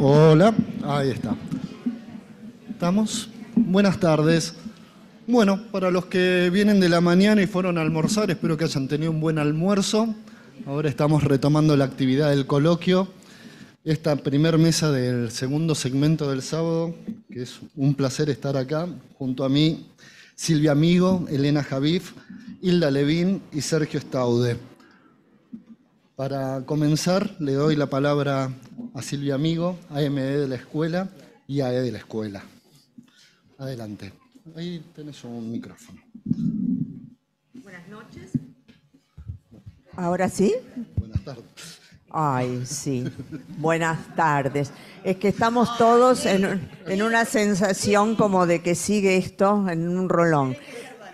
Hola, ahí está. ¿Estamos? Buenas tardes. Bueno, para los que vienen de la mañana y fueron a almorzar, espero que hayan tenido un buen almuerzo. Ahora estamos retomando la actividad del coloquio. Esta primer mesa del segundo segmento del sábado, que es un placer estar acá, junto a mí, Silvia Amigo, Elena Javif, Hilda Levín y Sergio Staude. Para comenzar, le doy la palabra a Silvia Amigo, AME de la escuela y AE de la escuela. Adelante. Ahí tenés un micrófono. Buenas noches. ¿Ahora sí? Buenas tardes. Ay, sí. Buenas tardes. Es que estamos todos en una sensación como de que sigue esto en un rolón.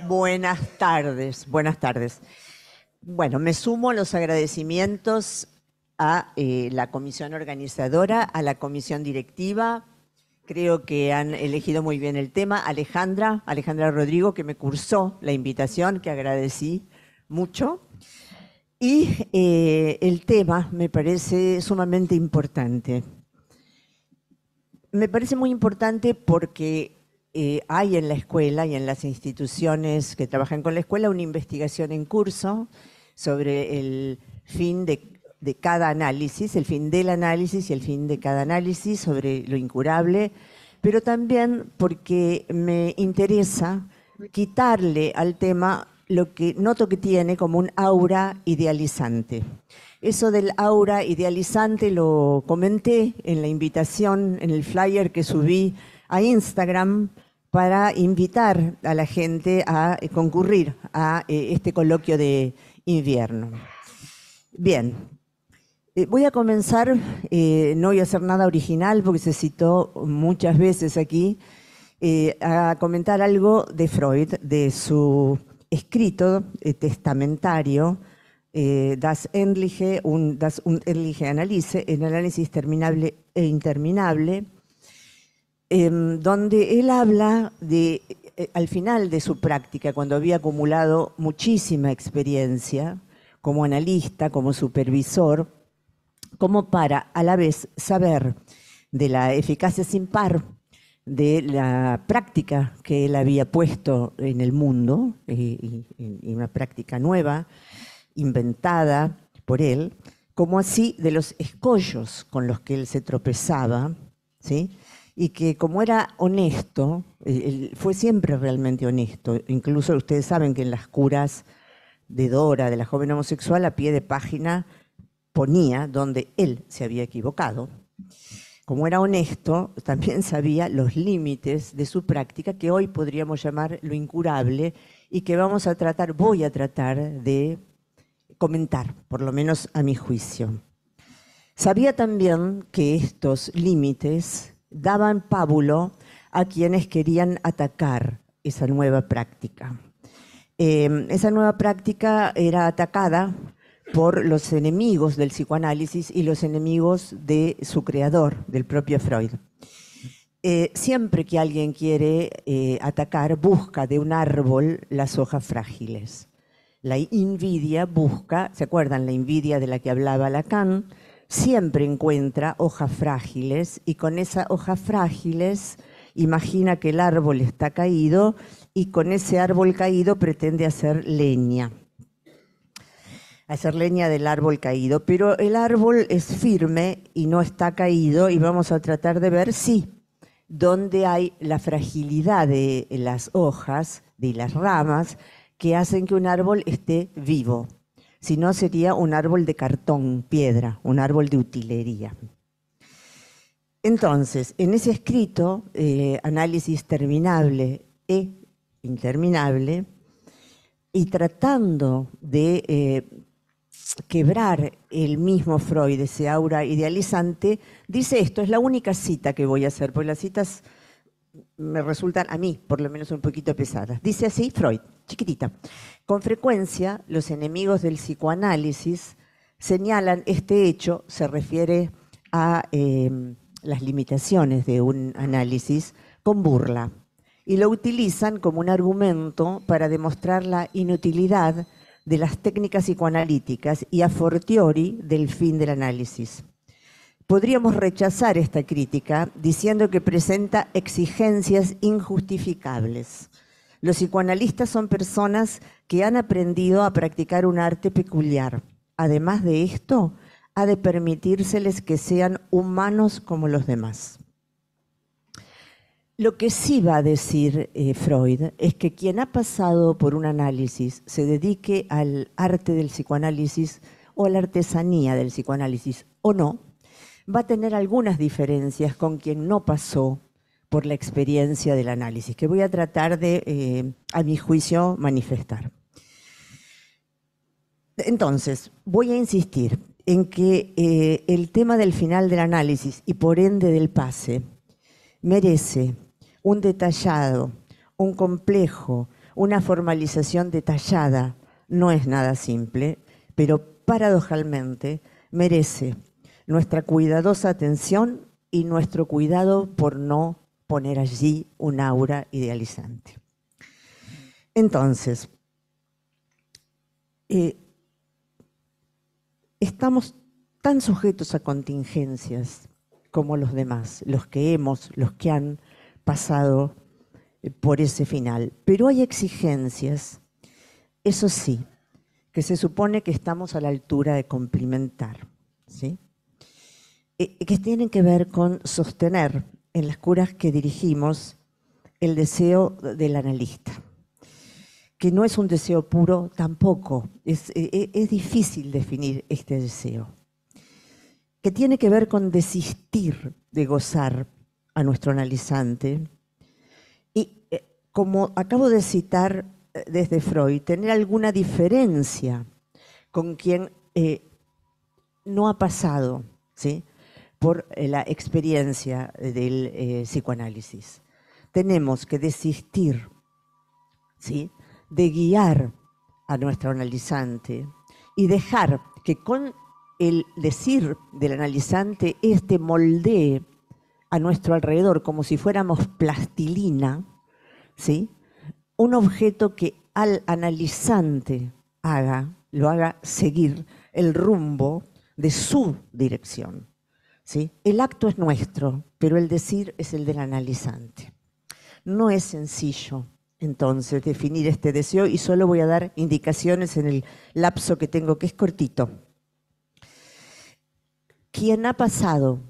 Buenas tardes, buenas tardes. Bueno, me sumo a los agradecimientos a la comisión organizadora, a la comisión directiva. Creo que han elegido muy bien el tema. Alejandra Rodrigo, que me cursó la invitación, que agradecí mucho. Y el tema me parece sumamente importante. Me parece muy importante porque hay en la escuela y en las instituciones que trabajan con la escuela una investigación en curso sobre el fin de cada análisis, el fin del análisis y el fin de cada análisis, sobre lo incurable, pero también porque me interesa quitarle al tema lo que noto que tiene como un aura idealizante. Eso del aura idealizante lo comenté en la invitación, en el flyer que subí a Instagram para invitar a la gente a concurrir a este coloquio de invierno. Bien, voy a comenzar, no voy a hacer nada original porque se citó muchas veces aquí, a comentar algo de Freud, de su escrito testamentario, Das Endliche und das Unendliche Analyse, el análisis terminable e interminable, donde él habla de, al final de su práctica, cuando había acumulado muchísima experiencia como analista, como supervisor, como para a la vez saber de la eficacia sin par de la práctica que él había puesto en el mundo, y una práctica nueva, inventada por él, como así de los escollos con los que él se tropezaba, ¿sí? Y que como era honesto, él fue siempre realmente honesto. Incluso ustedes saben que en las curas de Dora, de la joven homosexual, a pie de página ponía donde él se había equivocado. Como era honesto, también sabía los límites de su práctica, que hoy podríamos llamar lo incurable, y que voy a tratar de comentar, por lo menos a mi juicio. Sabía también que estos límites daban pábulo a quienes querían atacar esa nueva práctica. Esa nueva práctica era atacada por los enemigos del psicoanálisis y los enemigos de su creador, del propio Freud. Siempre que alguien quiere atacar, busca de un árbol las hojas frágiles. La invidia busca, ¿se acuerdan? La invidia de la que hablaba Lacan, siempre encuentra hojas frágiles y con esas hojas frágiles imagina que el árbol está caído y con ese árbol caído pretende hacer leña del árbol caído, pero el árbol es firme y no está caído y vamos a tratar de ver dónde hay la fragilidad de las hojas, de las ramas, que hacen que un árbol esté vivo. Si no, sería un árbol de cartón, piedra, un árbol de utilería. Entonces, en ese escrito, análisis terminable e interminable, y tratando de quebrar el mismo Freud, ese aura idealizante, dice esto, es la única cita que voy a hacer, porque las citas me resultan a mí, por lo menos, un poquito pesadas. Dice así Freud, chiquitita: con frecuencia los enemigos del psicoanálisis señalan este hecho, se refiere a las limitaciones de un análisis, con burla, y lo utilizan como un argumento para demostrar la inutilidad de las técnicas psicoanalíticas y a fortiori del fin del análisis. podríamos rechazar esta crítica diciendo que presenta exigencias injustificables. Los psicoanalistas son personas que han aprendido a practicar un arte peculiar. Además de esto, ha de permitírseles que sean humanos como los demás. Lo que sí va a decir Freud es que quien ha pasado por un análisis se dedique al arte del psicoanálisis o a la artesanía del psicoanálisis o no, va a tener algunas diferencias con quien no pasó por la experiencia del análisis, que voy a tratar de, a mi juicio, manifestar. Entonces, voy a insistir en que el tema del final del análisis y por ende del pase merece un detallado, un complejo, una formalización detallada. No es nada simple, pero paradojalmente merece nuestra cuidadosa atención y nuestro cuidado por no poner allí un aura idealizante. Entonces, estamos tan sujetos a contingencias como los demás, los que han pasado por ese final. Pero hay exigencias, eso sí, que se supone que estamos a la altura de cumplimentar, ¿sí? Que tienen que ver con sostener en las curas que dirigimos el deseo del analista, que no es un deseo puro tampoco, es difícil definir este deseo, que tiene que ver con desistir de gozar a nuestro analizante y, como acabo de citar desde Freud, tener alguna diferencia con quien no ha pasado, ¿sí?, por la experiencia del psicoanálisis. Tenemos que desistir, ¿sí?, de guiar a nuestro analizante y dejar que con el decir del analizante este moldee a nuestro alrededor como si fuéramos plastilina, ¿sí?, un objeto que al analizante lo haga seguir el rumbo de su dirección, ¿sí? El acto es nuestro, pero el decir es el del analizante. No es sencillo, entonces, definir este deseo y solo voy a dar indicaciones en el lapso que tengo, que es cortito. Quien ha pasado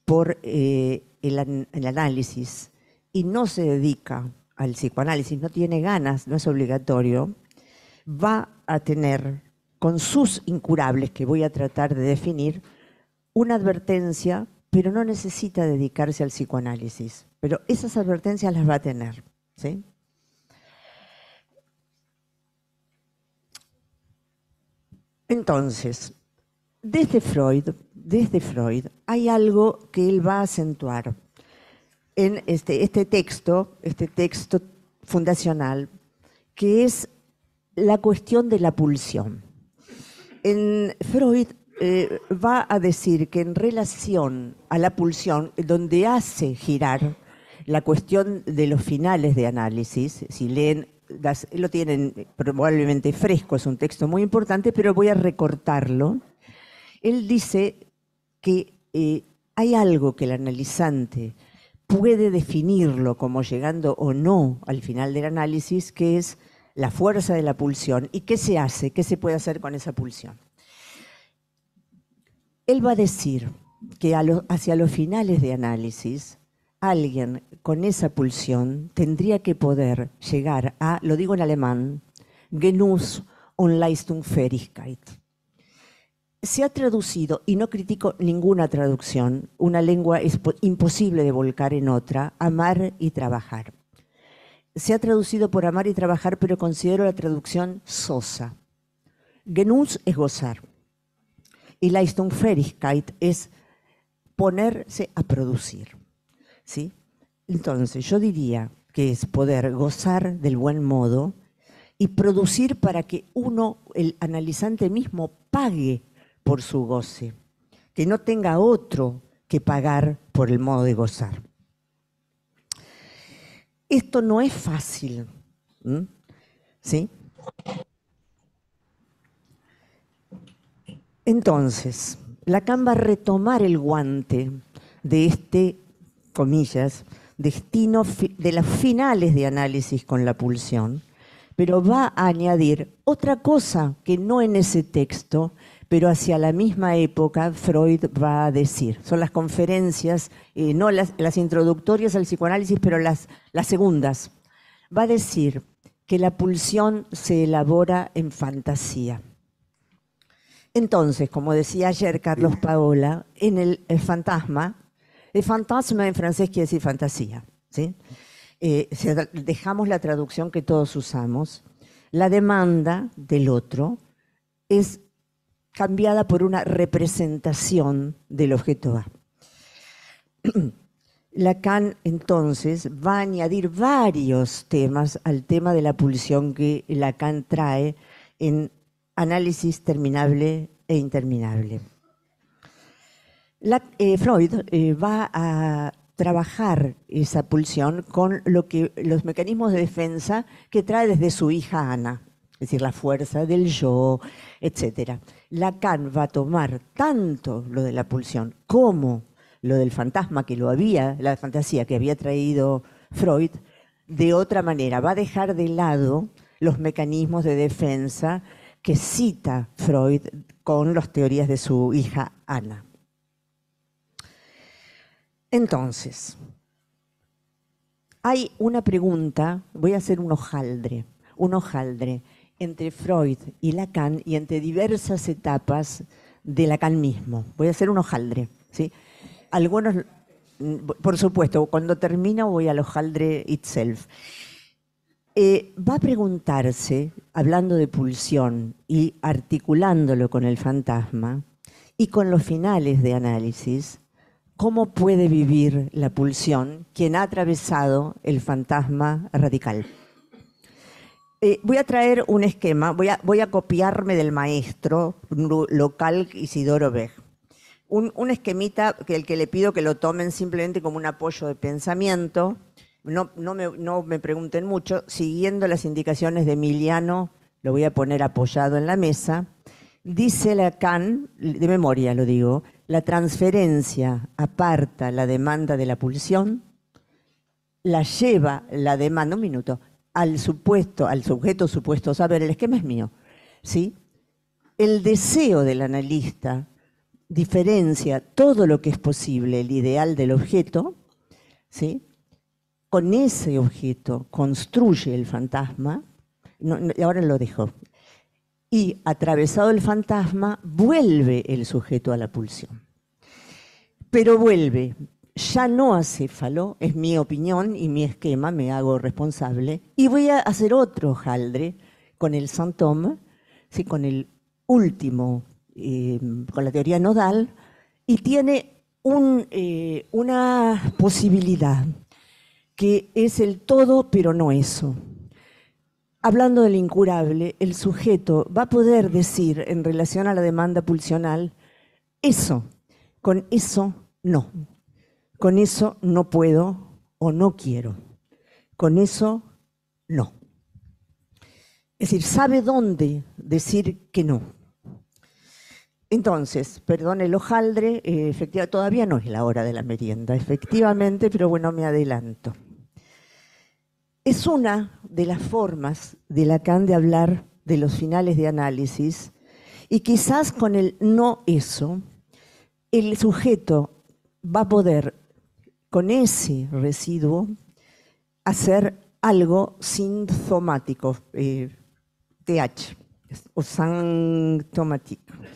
por el análisis y no se dedica al psicoanálisis, no tiene ganas, no es obligatorio, va a tener con sus incurables, que voy a tratar de definir, una advertencia, pero no necesita dedicarse al psicoanálisis. Pero esas advertencias las va a tener, ¿sí? Entonces, desde Freud hay algo que él va a acentuar en este texto fundacional, que es la cuestión de la pulsión. En Freud va a decir que en relación a la pulsión, donde hace girar la cuestión de los finales de análisis, si leen, lo tienen probablemente fresco, es un texto muy importante, pero voy a recortarlo. Él dice que hay algo que el analizante puede definirlo como llegando o no al final del análisis, que es la fuerza de la pulsión. ¿Y qué se hace? ¿Qué se puede hacer con esa pulsión? Él va a decir que hacia los finales de análisis, alguien con esa pulsión tendría que poder llegar a, lo digo en alemán, Genuss und Leistungsfähigkeit. Se ha traducido, y no critico ninguna traducción, una lengua es imposible de volcar en otra, amar y trabajar. Se ha traducido por amar y trabajar, pero considero la traducción sosa. Genuss es gozar. Y Leistungsfähigkeit es ponerse a producir, ¿sí? Entonces, yo diría que es poder gozar del buen modo y producir para que uno, el analizante mismo, pague por su goce, que no tenga otro que pagar por el modo de gozar. Esto no es fácil, ¿sí? Entonces, Lacan va a retomar el guante de este, comillas, destino de las finales de análisis con la pulsión, pero va a añadir otra cosa que no en ese texto, pero hacia la misma época Freud va a decir. Son las conferencias, no las introductorias al psicoanálisis, pero las segundas. Va a decir que la pulsión se elabora en fantasía. Entonces, como decía ayer Carlos Paola, en el fantasma en francés quiere decir fantasía, ¿sí? Dejamos la traducción que todos usamos. La demanda del otro es cambiada por una representación del objeto A. Lacan, entonces, va a añadir varios temas al tema de la pulsión que Lacan trae en Análisis terminable e interminable. Freud va a trabajar esa pulsión con los mecanismos de defensa que trae desde su hija Ana, es decir, la fuerza del yo, etc. Lacan va a tomar tanto lo de la pulsión como lo del fantasma la fantasía que había traído Freud, de otra manera. Va a dejar de lado los mecanismos de defensa que cita Freud con las teorías de su hija Ana. Entonces, hay una pregunta, voy a hacer un hojaldre entre Freud y Lacan y entre diversas etapas de Lacan mismo. Voy a hacer un hojaldre, ¿sí? Algunos, por supuesto, cuando termino voy al hojaldre itself. Va a preguntarse, hablando de pulsión y articulándolo con el fantasma y con los finales de análisis, ¿cómo puede vivir la pulsión quien ha atravesado el fantasma radical? Voy a traer un esquema, voy a copiarme del maestro local Isidoro Beg. Un esquemita el que le pido que lo tomen simplemente como un apoyo de pensamiento. No me pregunten mucho, siguiendo las indicaciones de Emiliano, lo voy a poner apoyado en la mesa. Dice Lacan, de memoria lo digo, la transferencia aparta la demanda de la pulsión, la lleva la demanda, un minuto, al sujeto supuesto saber, el esquema es mío, ¿sí? El deseo del analista diferencia todo lo que es posible, el ideal del objeto, ¿sí? Con ese objeto construye el fantasma, ahora lo dejo, y atravesado el fantasma vuelve el sujeto a la pulsión. Pero vuelve, ya no acéfalo, es mi opinión y mi esquema, me hago responsable, y voy a hacer otro hojaldre con el Saint-Homme, ¿sí? Con el último, con la teoría nodal, y tiene una posibilidad que es el todo, pero no eso. Hablando del incurable, el sujeto va a poder decir en relación a la demanda pulsional, eso, con eso no, con eso no puedo o no quiero, con eso no. Es decir, sabe dónde decir que no. Entonces, perdón el hojaldre, efectivamente, todavía no es la hora de la merienda, efectivamente, pero bueno, me adelanto. Es una de las formas de Lacan de hablar de los finales de análisis y quizás con el no eso, el sujeto va a poder, con ese residuo, hacer algo sintomático, TH, o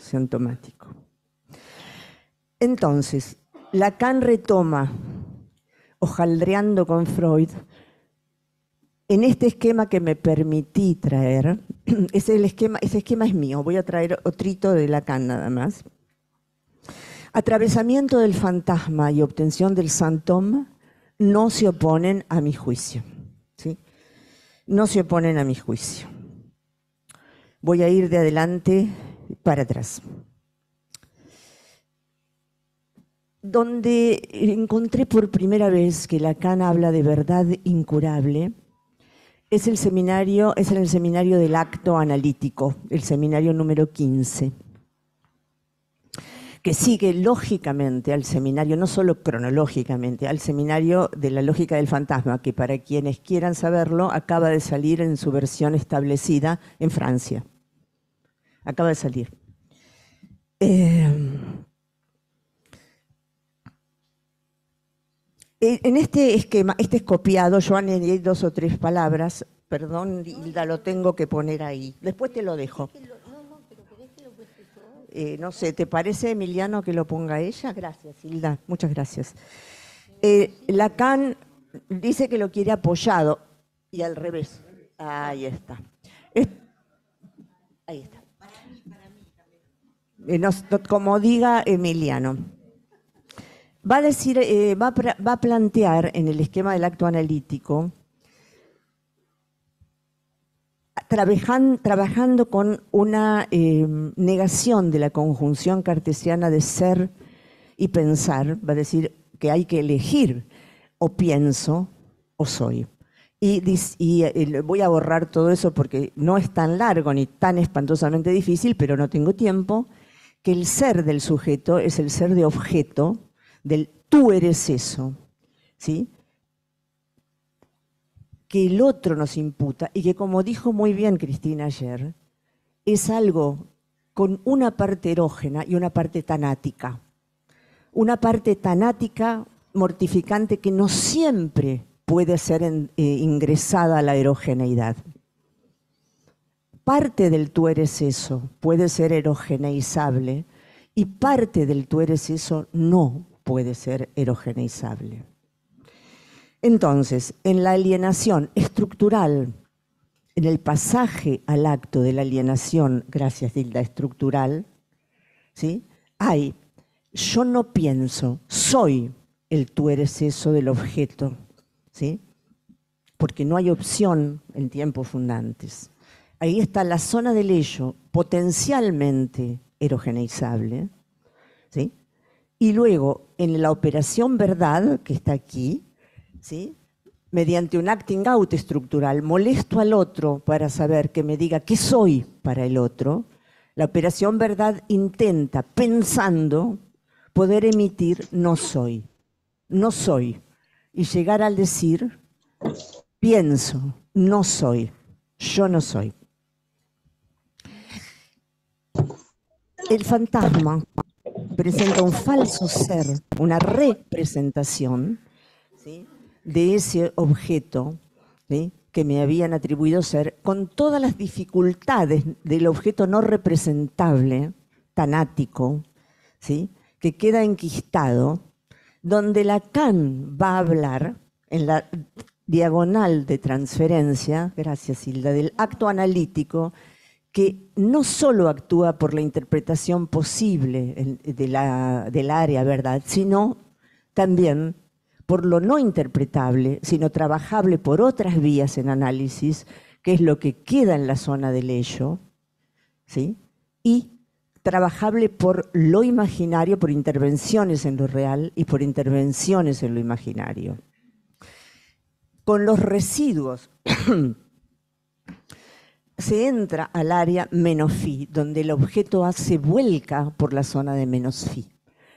sintomático. Entonces, Lacan retoma, hojaldreando con Freud, en este esquema que me permití traer, ese esquema es mío, voy a traer otrito de Lacan nada más. Atravesamiento del fantasma y obtención del Saint-Homme no se oponen a mi juicio, ¿sí? No se oponen a mi juicio. Voy a ir de adelante para atrás. Donde encontré por primera vez que Lacan habla de verdad incurable, es en el seminario del acto analítico, el seminario número 15, que sigue lógicamente al seminario, no solo cronológicamente, al seminario de la lógica del fantasma, que para quienes quieran saberlo, acaba de salir en su versión establecida en Francia. Acaba de salir. En este esquema, este es copiado, yo añadí 2 o 3 palabras, perdón, Hilda, lo tengo que poner ahí, después te lo dejo. No sé, ¿te parece, Emiliano, que lo ponga ella? Gracias, Hilda, muchas gracias. Lacan dice que lo quiere apoyado y al revés. Ahí está. Ahí está. Como diga Emiliano. Va a decir, va a plantear en el esquema del acto analítico, trabajando con una negación de la conjunción cartesiana de ser y pensar, va a decir que hay que elegir o pienso o soy. Y voy a borrar todo eso porque no es tan largo ni tan espantosamente difícil, pero no tengo tiempo, que el ser del sujeto es el ser de objeto, del tú eres eso, ¿sí? Que el otro nos imputa y que, como dijo muy bien Cristina ayer, es algo con una parte erógena y una parte tanática. Una parte tanática mortificante que no siempre puede ser ingresada a la erogeneidad. Parte del tú eres eso puede ser erogeneizable y parte del tú eres eso no puede ser erogeneizable. Entonces, en la alienación estructural, en el pasaje al acto de la alienación, gracias Hilda, estructural, ¿sí? Hay, yo no pienso, soy el tú eres eso del objeto, ¿sí? Porque no hay opción en tiempos fundantes. Ahí está la zona del ello potencialmente erogeneizable, ¿sí? Y luego, en la operación verdad, que está aquí, ¿sí? Mediante un acting out estructural, molesto al otro para saber que me diga qué soy para el otro. La operación verdad intenta, pensando, poder emitir no soy, y llegar al decir pienso, no soy, yo no soy. El fantasma presenta un falso ser, una representación, ¿sí?, de ese objeto, ¿sí?, que me habían atribuido ser, con todas las dificultades del objeto no representable, tanático, ¿sí?, que queda enquistado, donde Lacan va a hablar en la diagonal de transferencia, gracias Hilda, del acto analítico, que no solo actúa por la interpretación posible del área verdad, sino también por lo no interpretable, sino trabajable por otras vías en análisis, que es lo que queda en la zona del ello, ¿sí?, y trabajable por lo imaginario, por intervenciones en lo real y por intervenciones en lo imaginario. Con los residuos se entra al área menos phi, donde el objeto A se vuelca por la zona de menos phi.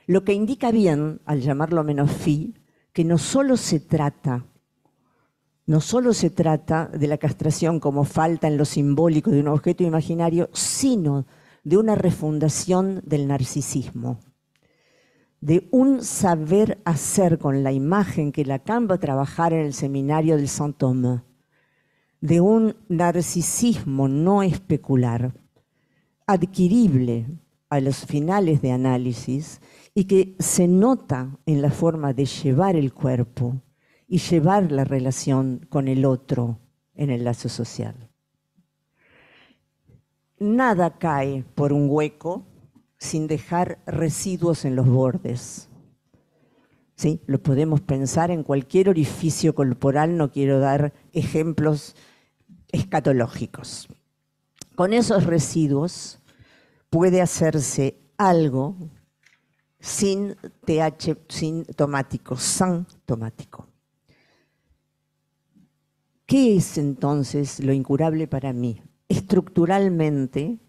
Lo que indica bien, al llamarlo menos phi, que no solo se trata de la castración como falta en lo simbólico de un objeto imaginario, sino de una refundación del narcisismo, de un saber hacer con la imagen que Lacan va a trabajar en el seminario del Saint-Thomas, de un narcisismo no especular, adquirible a los finales de análisis y que se nota en la forma de llevar el cuerpo y llevar la relación con el otro en el lazo social. Nada cae por un hueco sin dejar residuos en los bordes. ¿Sí? Lo podemos pensar en cualquier orificio corporal, no quiero dar ejemplos escatológicos. Con esos residuos puede hacerse algo sin TH, sin tomático, sin tomático. ¿Qué es entonces lo incurable para mí? Estructuralmente,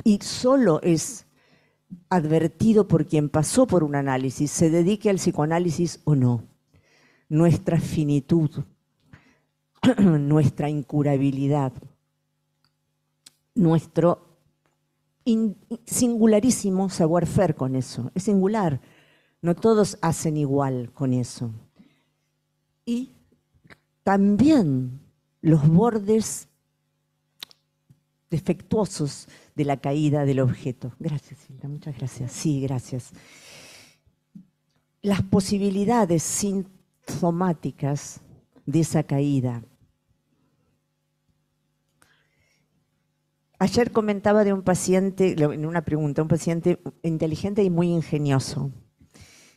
y solo es advertido por quien pasó por un análisis, se dedique al psicoanálisis o no. Nuestra finitud, nuestra incurabilidad, nuestro singularísimo savoir-faire con eso. Es singular, no todos hacen igual con eso. Y también los bordes defectuosos de la caída del objeto. Gracias, Silvia, muchas gracias. Sí, gracias. Las posibilidades sintomáticas de esa caída. Ayer comentaba de un paciente, en una pregunta, un paciente inteligente y muy ingenioso,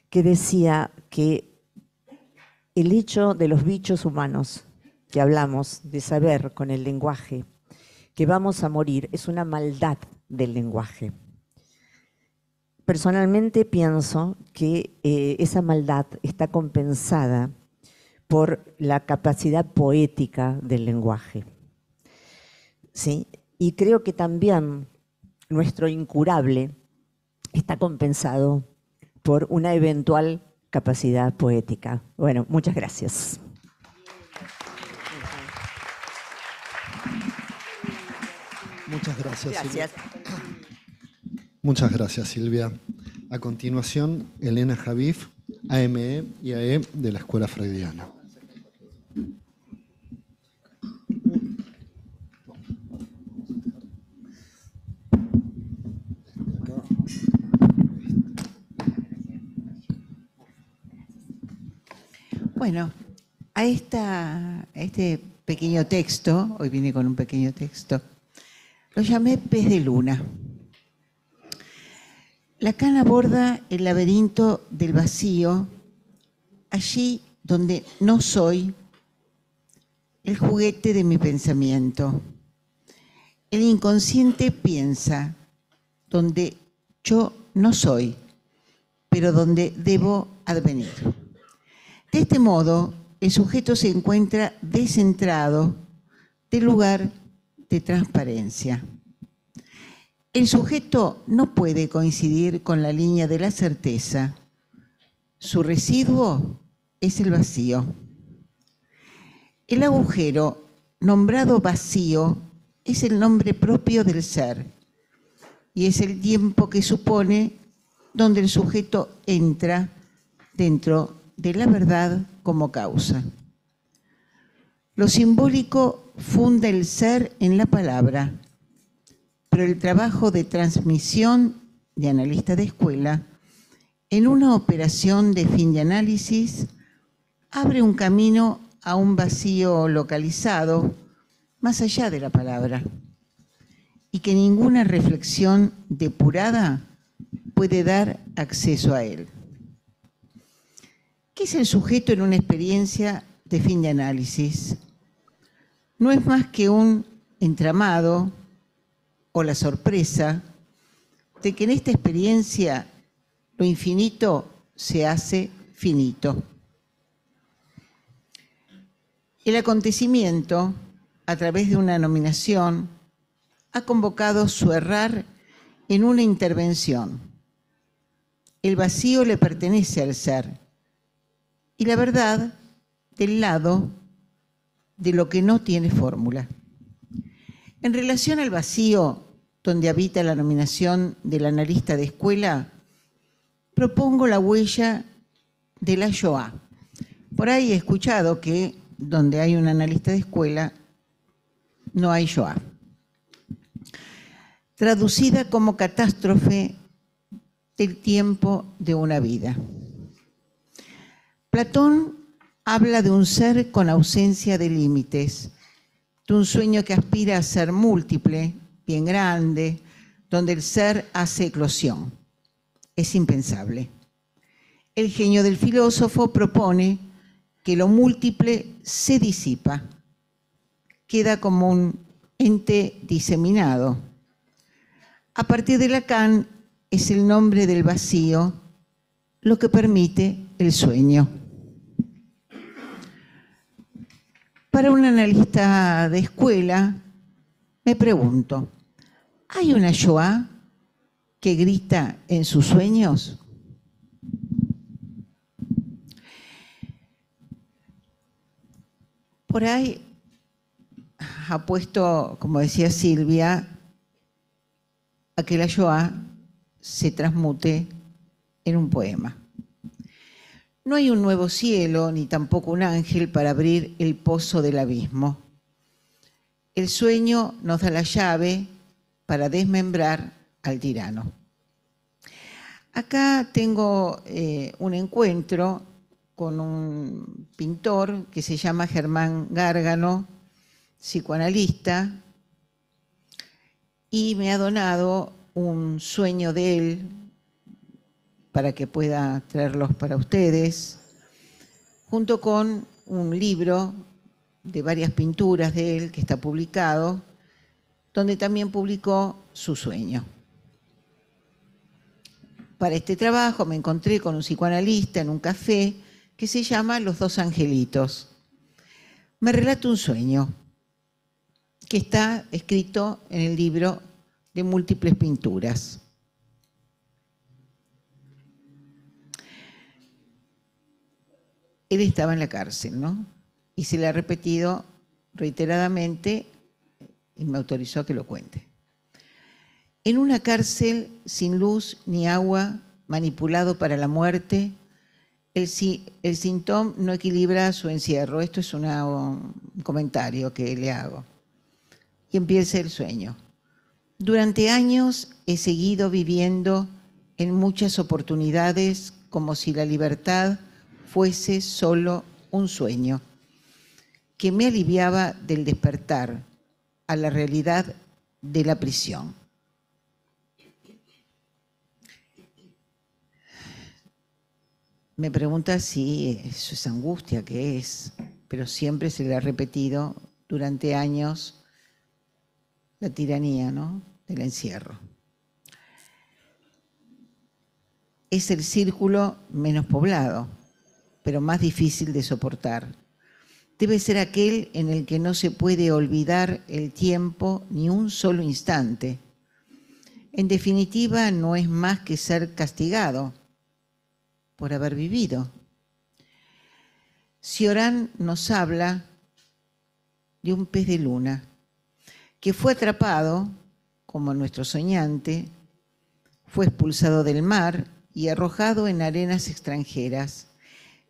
que decía que el hecho de los bichos humanos, que hablamos de saber con el lenguaje, que vamos a morir, es una maldad del lenguaje. Personalmente pienso que esa maldad está compensada por la capacidad poética del lenguaje. ¿Sí? Y creo que también nuestro incurable está compensado por una eventual capacidad poética. Bueno, muchas gracias. Muchas gracias, Gracias. Silvia. Muchas gracias, Silvia. A continuación, Elena Javif, AME y AE de la Escuela Freudiana. Bueno, a este pequeño texto, hoy vine con un pequeño texto, lo llamé Pez de Luna. Lacan aborda el laberinto del vacío, allí donde no soy, el juguete de mi pensamiento. El inconsciente piensa, donde yo no soy, pero donde debo advenir. De este modo, el sujeto se encuentra descentrado del lugar de transparencia. El sujeto no puede coincidir con la línea de la certeza. Su residuo es el vacío. El agujero, nombrado vacío, es el nombre propio del ser y es el tiempo que supone donde el sujeto entra dentro de la verdad como causa. Lo simbólico funda el ser en la palabra, pero el trabajo de transmisión de analista de escuela en una operación de fin de análisis abre un camino a un vacío localizado más allá de la palabra y que ninguna reflexión depurada puede dar acceso a él. ¿Qué es el sujeto en una experiencia de fin de análisis? No es más que un entramado o la sorpresa de que en esta experiencia lo infinito se hace finito. El acontecimiento, a través de una nominación, ha convocado su errar en una intervención. El vacío le pertenece al ser y la verdad del lado de lo que no tiene fórmula. En relación al vacío donde habita la nominación del analista de escuela, propongo la huella de la Shoah. Por ahí he escuchado que donde hay un analista de escuela no hay Shoah. Traducida como catástrofe del tiempo de una vida. Platón habla de un ser con ausencia de límites, de un sueño que aspira a ser múltiple, bien grande, donde el ser hace eclosión. Es impensable. El genio del filósofo propone que lo múltiple se disipa, queda como un ente diseminado. A partir de Lacan es el nombre del vacío lo que permite el sueño. Para un analista de escuela, me pregunto, ¿hay una Shoah que grita en sus sueños? Por ahí apuesto, como decía Silvia, a que la Shoah se transmute en un poema. No hay un nuevo cielo, ni tampoco un ángel para abrir el pozo del abismo. El sueño nos da la llave para desmembrar al tirano. Acá tengo un encuentro con un pintor que se llama Germán Gárgano, psicoanalista, y me ha donado un sueño de él para que pueda traerlos para ustedes, junto con un libro de varias pinturas de él que está publicado, donde también publicó su sueño. Para este trabajo me encontré con un psicoanalista en un café que se llama Los Dos Angelitos. Me relata un sueño que está escrito en el libro de múltiples pinturas. Él estaba en la cárcel, ¿no? Y se le ha repetido reiteradamente y me autorizó a que lo cuente. En una cárcel sin luz ni agua, manipulado para la muerte, el síntoma no equilibra su encierro. Esto es un comentario que le hago. Y empieza el sueño. Durante años he seguido viviendo en muchas oportunidades como si la libertad fuese solo un sueño, que me aliviaba del despertar a la realidad de la prisión. Me pregunta si eso es angustia, ¿qué es? Pero siempre se le ha repetido durante años la tiranía, ¿no?, del encierro. Es el círculo menos poblado, pero más difícil de soportar. Debe ser aquel en el que no se puede olvidar el tiempo ni un solo instante. En definitiva, no es más que ser castigado por haber vivido. Cioran nos habla de un pez de luna que fue atrapado, como nuestro soñante, fue expulsado del mar y arrojado en arenas extranjeras.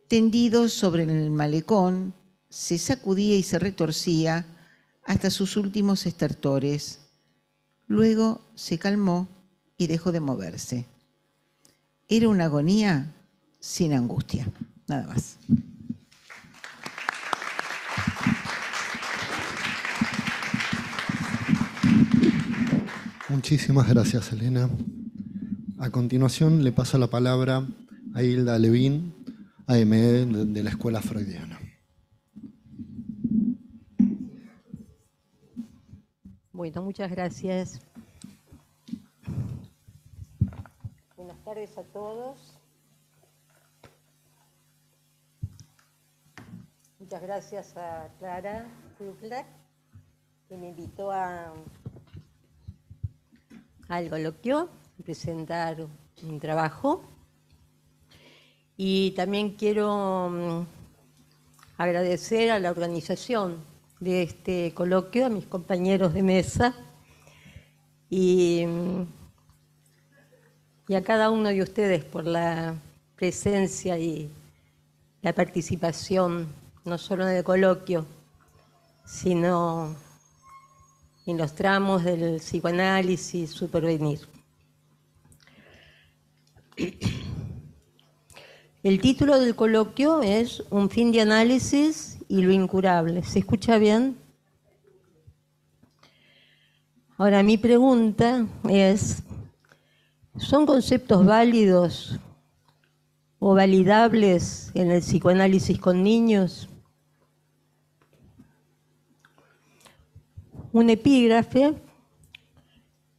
Tendido sobre el malecón, se sacudía y se retorcía hasta sus últimos estertores. Luego se calmó y dejó de moverse. Era una agonía sin angustia. Nada más. Muchísimas gracias, Elena. A continuación le paso la palabra a Hilda Levin, AME de la Escuela Freudiana. Bueno, muchas gracias. Buenas tardes a todos. Muchas gracias a Clara Krupler, que me invitó al coloquio, a presentar un trabajo. Y también quiero agradecer a la organización de este coloquio, a mis compañeros de mesa y a cada uno de ustedes por la presencia y la participación, no solo en el coloquio, sino en los tramos del psicoanálisis, su porvenir. El título del coloquio es Un fin de análisis y lo incurable. ¿Se escucha bien? Ahora, mi pregunta es, ¿son conceptos válidos o validables en el psicoanálisis con niños? Un epígrafe: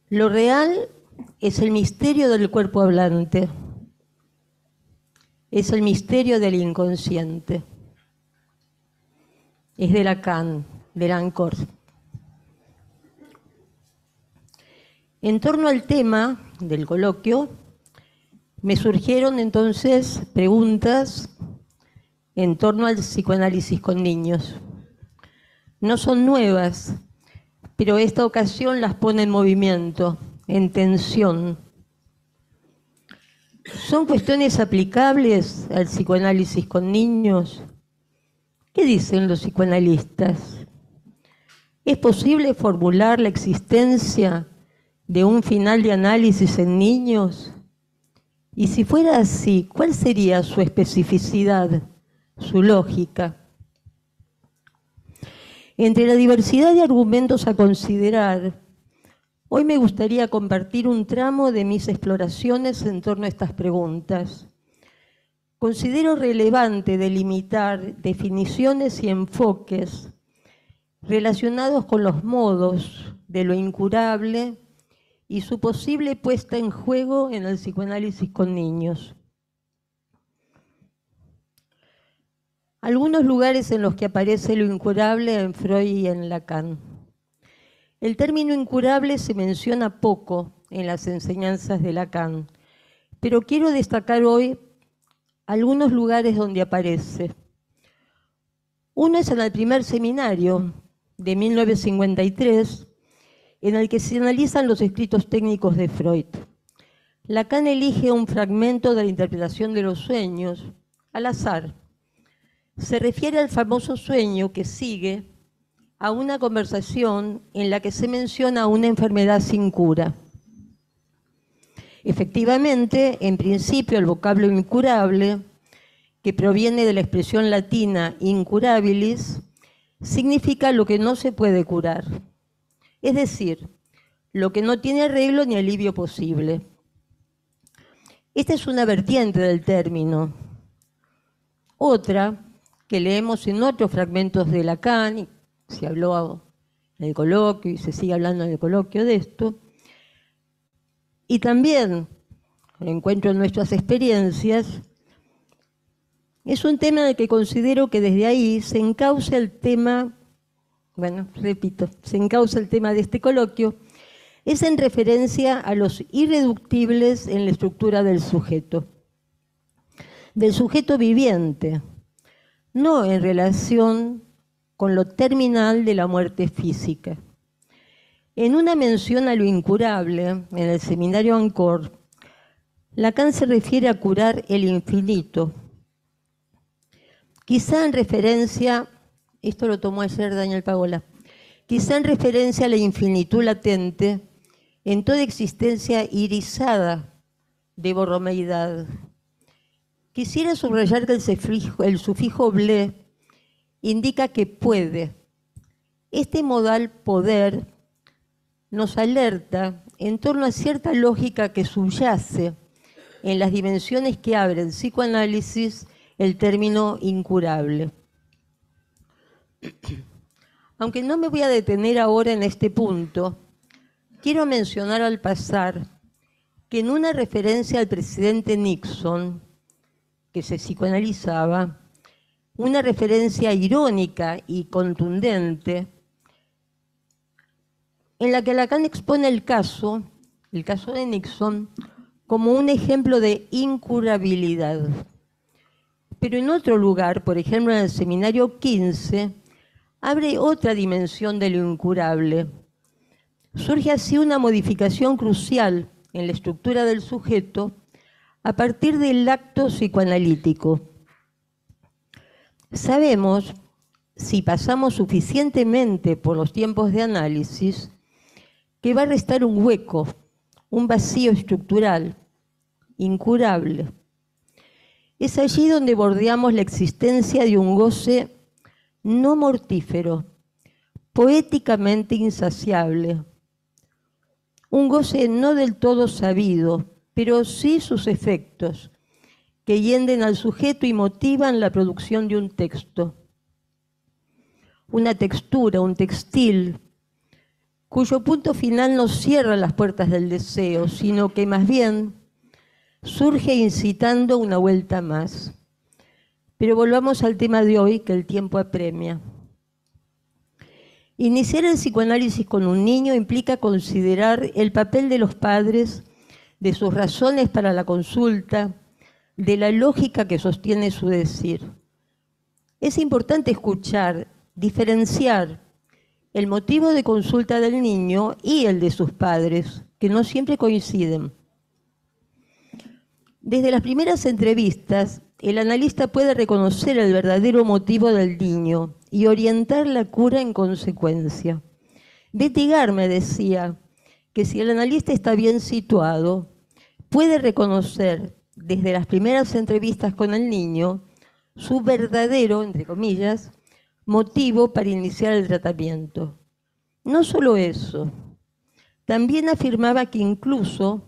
lo real es el misterio del cuerpo hablante, es el misterio del inconsciente. Es de Lacan, de Lacan. En torno al tema del coloquio, me surgieron entonces preguntas en torno al psicoanálisis con niños. No son nuevas, pero esta ocasión las pone en movimiento, en tensión. ¿Son cuestiones aplicables al psicoanálisis con niños? ¿Qué dicen los psicoanalistas? ¿Es posible formular la existencia de un final de análisis en niños? Y si fuera así, ¿cuál sería su especificidad, su lógica? Entre la diversidad de argumentos a considerar, hoy me gustaría compartir un tramo de mis exploraciones en torno a estas preguntas. Considero relevante delimitar definiciones y enfoques relacionados con los modos de lo incurable y su posible puesta en juego en el psicoanálisis con niños. Algunos lugares en los que aparece lo incurable en Freud y en Lacan. El término incurable se menciona poco en las enseñanzas de Lacan, pero quiero destacar hoy algunos lugares donde aparece. Uno es en el primer seminario de 1953, en el que se analizan los escritos técnicos de Freud. Lacan elige un fragmento de la interpretación de los sueños, al azar. Se refiere al famoso sueño que sigue a una conversación en la que se menciona una enfermedad sin cura. Efectivamente, en principio, el vocablo incurable, que proviene de la expresión latina incurabilis, significa lo que no se puede curar, es decir, lo que no tiene arreglo ni alivio posible. Esta es una vertiente del término. Otra, que leemos en otros fragmentos de Lacan, se habló en el coloquio y se sigue hablando en el coloquio de esto, y también lo encuentro en nuestras experiencias, es un tema en el que considero que desde ahí se encausa el tema, se encausa el tema de este coloquio, es en referencia a los irreductibles en la estructura del sujeto viviente, no en relación con lo terminal de la muerte física. En una mención a lo incurable, en el seminario Ancor, Lacan se refiere a curar el infinito. Quizá en referencia, esto lo tomó ayer Daniel Pagola, quizá en referencia a la infinitud latente en toda existencia irisada de borromeidad. Quisiera subrayar que el sufijo ble indica que puede. Este modal poder nos alerta en torno a cierta lógica que subyace en las dimensiones que abre el psicoanálisis el término incurable. Aunque no me voy a detener ahora en este punto, quiero mencionar al pasar que en una referencia al presidente Nixon, que se psicoanalizaba, una referencia irónica y contundente, en la que Lacan expone el caso de Nixon, como un ejemplo de incurabilidad. Pero en otro lugar, por ejemplo en el seminario 15, abre otra dimensión de lo incurable. Surge así una modificación crucial en la estructura del sujeto a partir del acto psicoanalítico. Sabemos, si pasamos suficientemente por los tiempos de análisis, que va a restar un hueco, un vacío estructural, incurable. Es allí donde bordeamos la existencia de un goce no mortífero, poéticamente insaciable. Un goce no del todo sabido, pero sí sus efectos, que hienden al sujeto y motivan la producción de un texto. Una textura, un textil, cuyo punto final no cierra las puertas del deseo, sino que más bien surge incitando una vuelta más. Pero volvamos al tema de hoy, que el tiempo apremia. Iniciar el psicoanálisis con un niño implica considerar el papel de los padres de sus razones para la consulta, de la lógica que sostiene su decir. Es importante escuchar, diferenciar el motivo de consulta del niño y el de sus padres, que no siempre coinciden. Desde las primeras entrevistas, el analista puede reconocer el verdadero motivo del niño y orientar la cura en consecuencia. Betty Gard me decía que si el analista está bien situado, puede reconocer desde las primeras entrevistas con el niño su verdadero, entre comillas, motivo para iniciar el tratamiento. No solo eso, también afirmaba que incluso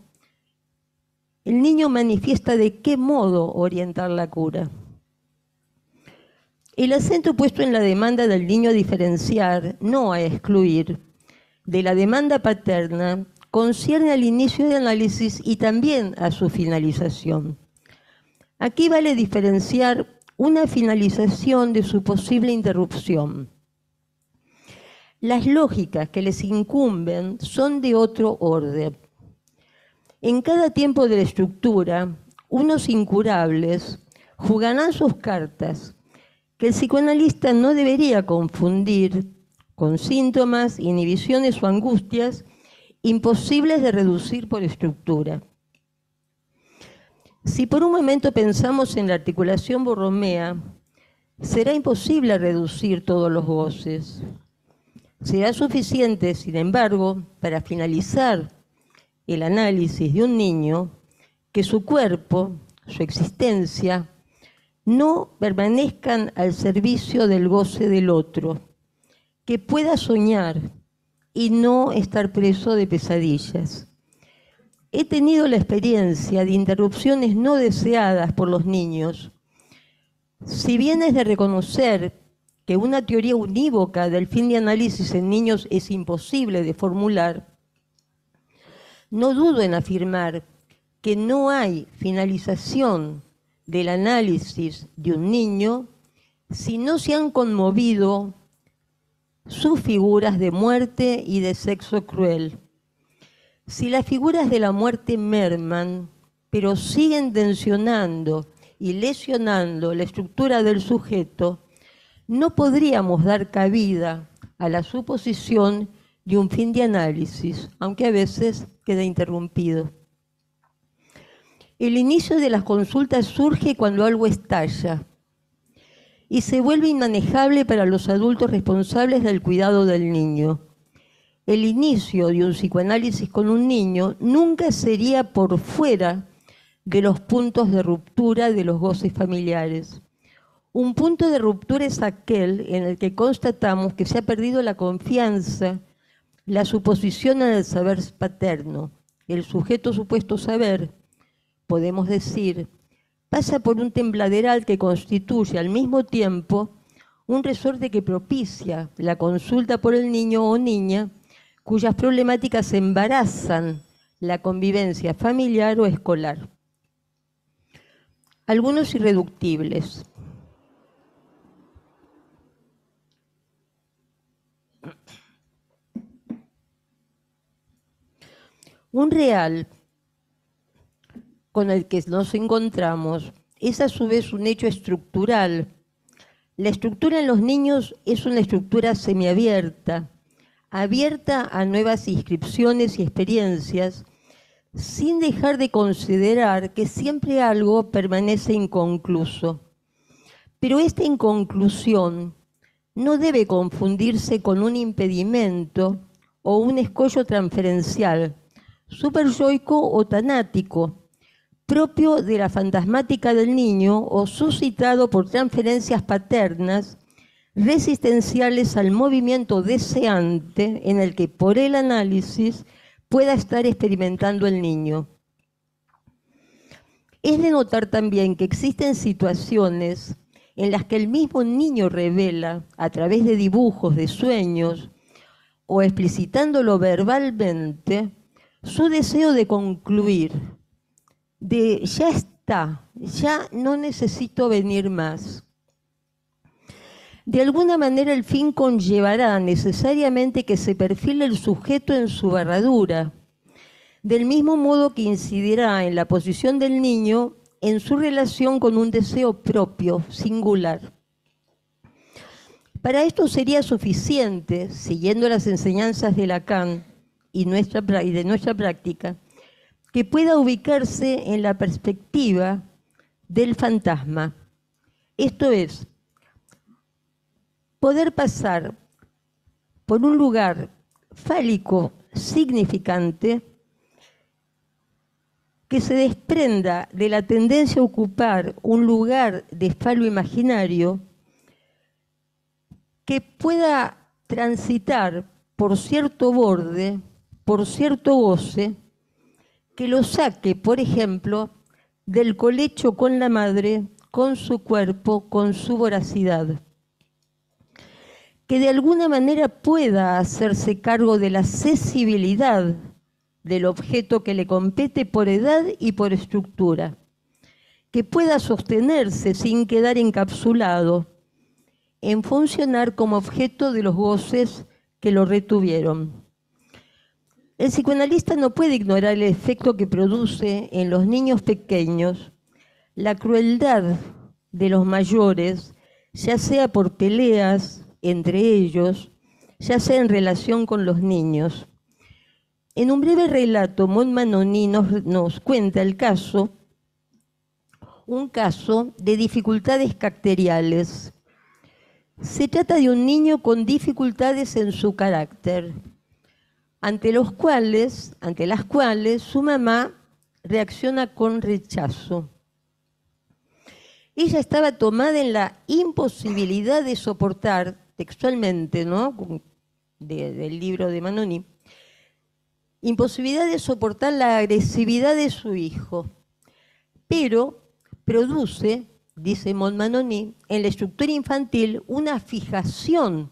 el niño manifiesta de qué modo orientar la cura. El acento puesto en la demanda del niño a diferenciar, no a excluir, de la demanda paterna, concierne al inicio del análisis y también a su finalización. Aquí vale diferenciar una finalización de su posible interrupción. Las lógicas que les incumben son de otro orden. En cada tiempo de la estructura, unos incurables jugarán sus cartas, que el psicoanalista no debería confundir con síntomas, inhibiciones o angustias imposibles de reducir por estructura. Si por un momento pensamos en la articulación borromea, será imposible reducir todos los goces. Será suficiente, sin embargo, para finalizar el análisis de un niño, que su cuerpo, su existencia, no permanezcan al servicio del goce del otro, que pueda soñar y no estar preso de pesadillas. He tenido la experiencia de interrupciones no deseadas por los niños. Si bien es de reconocer que una teoría unívoca del fin de análisis en niños es imposible de formular, no dudo en afirmar que no hay finalización del análisis de un niño si no se han conmovido sus figuras de muerte y de sexo cruel. Si las figuras de la muerte merman, pero siguen tensionando y lesionando la estructura del sujeto, no podríamos dar cabida a la suposición de un fin de análisis, aunque a veces queda interrumpido. El inicio de las consultas surge cuando algo estalla y se vuelve inmanejable para los adultos responsables del cuidado del niño. El inicio de un psicoanálisis con un niño nunca sería por fuera de los puntos de ruptura de los goces familiares. Un punto de ruptura es aquel en el que constatamos que se ha perdido la confianza, la suposición en el saber paterno. El sujeto supuesto saber, podemos decir, pasa por un tembladeral que constituye al mismo tiempo un resorte que propicia la consulta por el niño o niña cuyas problemáticas embarazan la convivencia familiar o escolar. Algunos irreductibles. Un real con el que nos encontramos es a su vez un hecho estructural. La estructura en los niños es una estructura semiabierta, abierta a nuevas inscripciones y experiencias, sin dejar de considerar que siempre algo permanece inconcluso. Pero esta inconclusión no debe confundirse con un impedimento o un escollo transferencial, superyoico o tanático, propio de la fantasmática del niño o suscitado por transferencias paternas resistenciales al movimiento deseante en el que por el análisis pueda estar experimentando el niño. Es de notar también que existen situaciones en las que el mismo niño revela, a través de dibujos, de sueños, o explicitándolo verbalmente, su deseo de concluir, de ya está, ya no necesito venir más. De alguna manera el fin conllevará necesariamente que se perfile el sujeto en su barradura, del mismo modo que incidirá en la posición del niño en su relación con un deseo propio, singular. Para esto sería suficiente, siguiendo las enseñanzas de Lacan y de nuestra práctica, que pueda ubicarse en la perspectiva del fantasma. Esto es, poder pasar por un lugar fálico significante que se desprenda de la tendencia a ocupar un lugar de falo imaginario, que pueda transitar por cierto borde, por cierto goce, que lo saque, por ejemplo, del colecho con la madre, con su cuerpo, con su voracidad. Que de alguna manera pueda hacerse cargo de la cesibilidad del objeto que le compete por edad y por estructura. Que pueda sostenerse sin quedar encapsulado en funcionar como objeto de los goces que lo retuvieron. El psicoanalista no puede ignorar el efecto que produce en los niños pequeños la crueldad de los mayores, ya sea por peleas entre ellos, ya sea en relación con los niños. En un breve relato, Montmanoni nos cuenta un caso de dificultades caracteriales. Se trata de un niño con dificultades en su carácter, ante las cuales su mamá reacciona con rechazo. Ella estaba tomada en la imposibilidad de soportar, textualmente, ¿no?, del libro de Manoni, imposibilidad de soportar la agresividad de su hijo, pero produce, dice Montmanoni, en la estructura infantil una fijación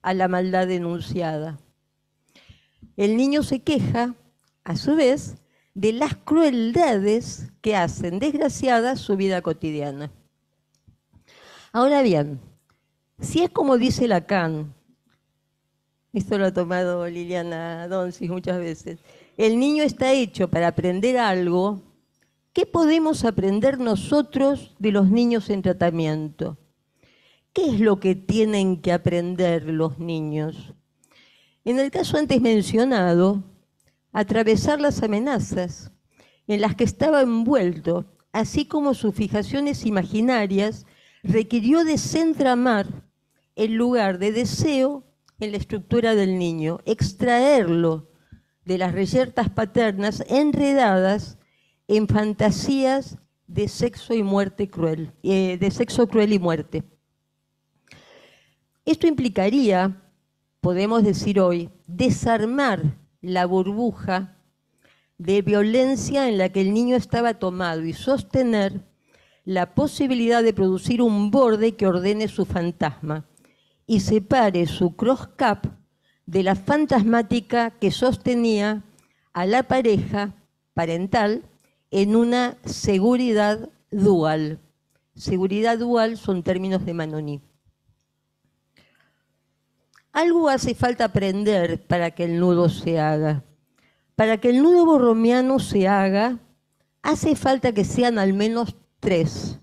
a la maldad denunciada. El niño se queja, a su vez, de las crueldades que hacen desgraciada su vida cotidiana. Ahora bien, si es como dice Lacan, esto lo ha tomado Liliana Donzis muchas veces, el niño está hecho para aprender algo, ¿qué podemos aprender nosotros de los niños en tratamiento? ¿Qué es lo que tienen que aprender los niños? En el caso antes mencionado, atravesar las amenazas en las que estaba envuelto, así como sus fijaciones imaginarias, requirió desentramar el lugar de deseo en la estructura del niño, extraerlo de las reyertas paternas enredadas en fantasías de sexo y muerte cruel, de sexo cruel y muerte. Esto implicaría, podemos decir hoy, desarmar la burbuja de violencia en la que el niño estaba tomado y sostener la posibilidad de producir un borde que ordene su fantasma y separe su cross-cap de la fantasmática que sostenía a la pareja parental en una seguridad dual. Seguridad dual son términos de Manoni. Algo hace falta aprender para que el nudo se haga. Para que el nudo borromiano se haga, hace falta que sean al menos 3,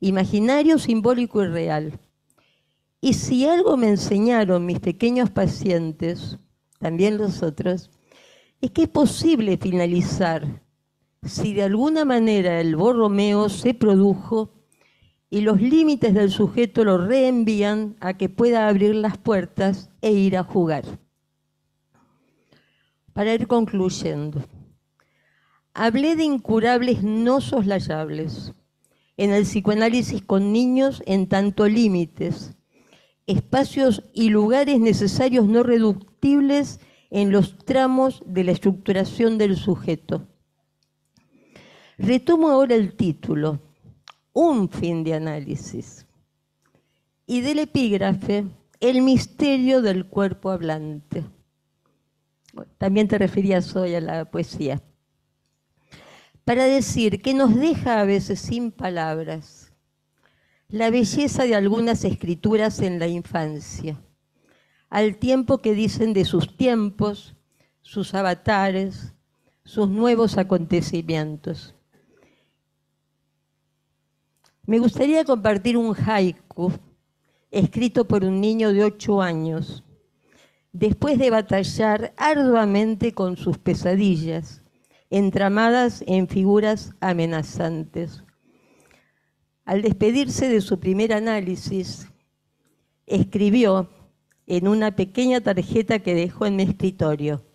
imaginario, simbólico y real. Y si algo me enseñaron mis pequeños pacientes, también los otros, es que es posible finalizar si de alguna manera el borromeo se produjo y los límites del sujeto lo reenvían a que pueda abrir las puertas e ir a jugar. Para ir concluyendo, hablé de incurables no soslayables en el psicoanálisis con niños en tanto límites, espacios y lugares necesarios no reductibles en los tramos de la estructuración del sujeto. Retomo ahora el título, Un fin de análisis, y del epígrafe, El misterio del cuerpo hablante. También te referías hoy a la poesía. Para decir que nos deja a veces sin palabras la belleza de algunas escrituras en la infancia, al tiempo que dicen de sus tiempos, sus avatares, sus nuevos acontecimientos. Me gustaría compartir un haiku escrito por un niño de 8 años, después de batallar arduamente con sus pesadillas, entramadas en figuras amenazantes. Al despedirse de su primer análisis, escribió en una pequeña tarjeta que dejó en mi escritorio: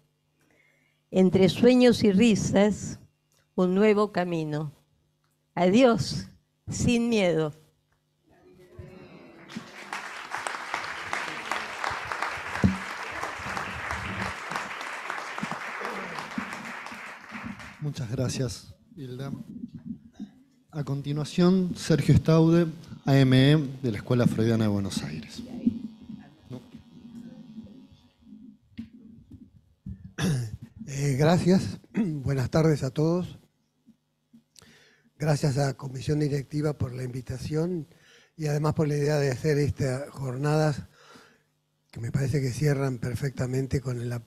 entre sueños y risas, un nuevo camino. Adiós, sin miedo. Muchas gracias, Hilda. A continuación, Sergio Staude, AME, de la Escuela Freudiana de Buenos Aires. Gracias. Buenas tardes a todos. Gracias a la Comisión Directiva por la invitación y además por la idea de hacer estas jornadas que me parece que cierran perfectamente con la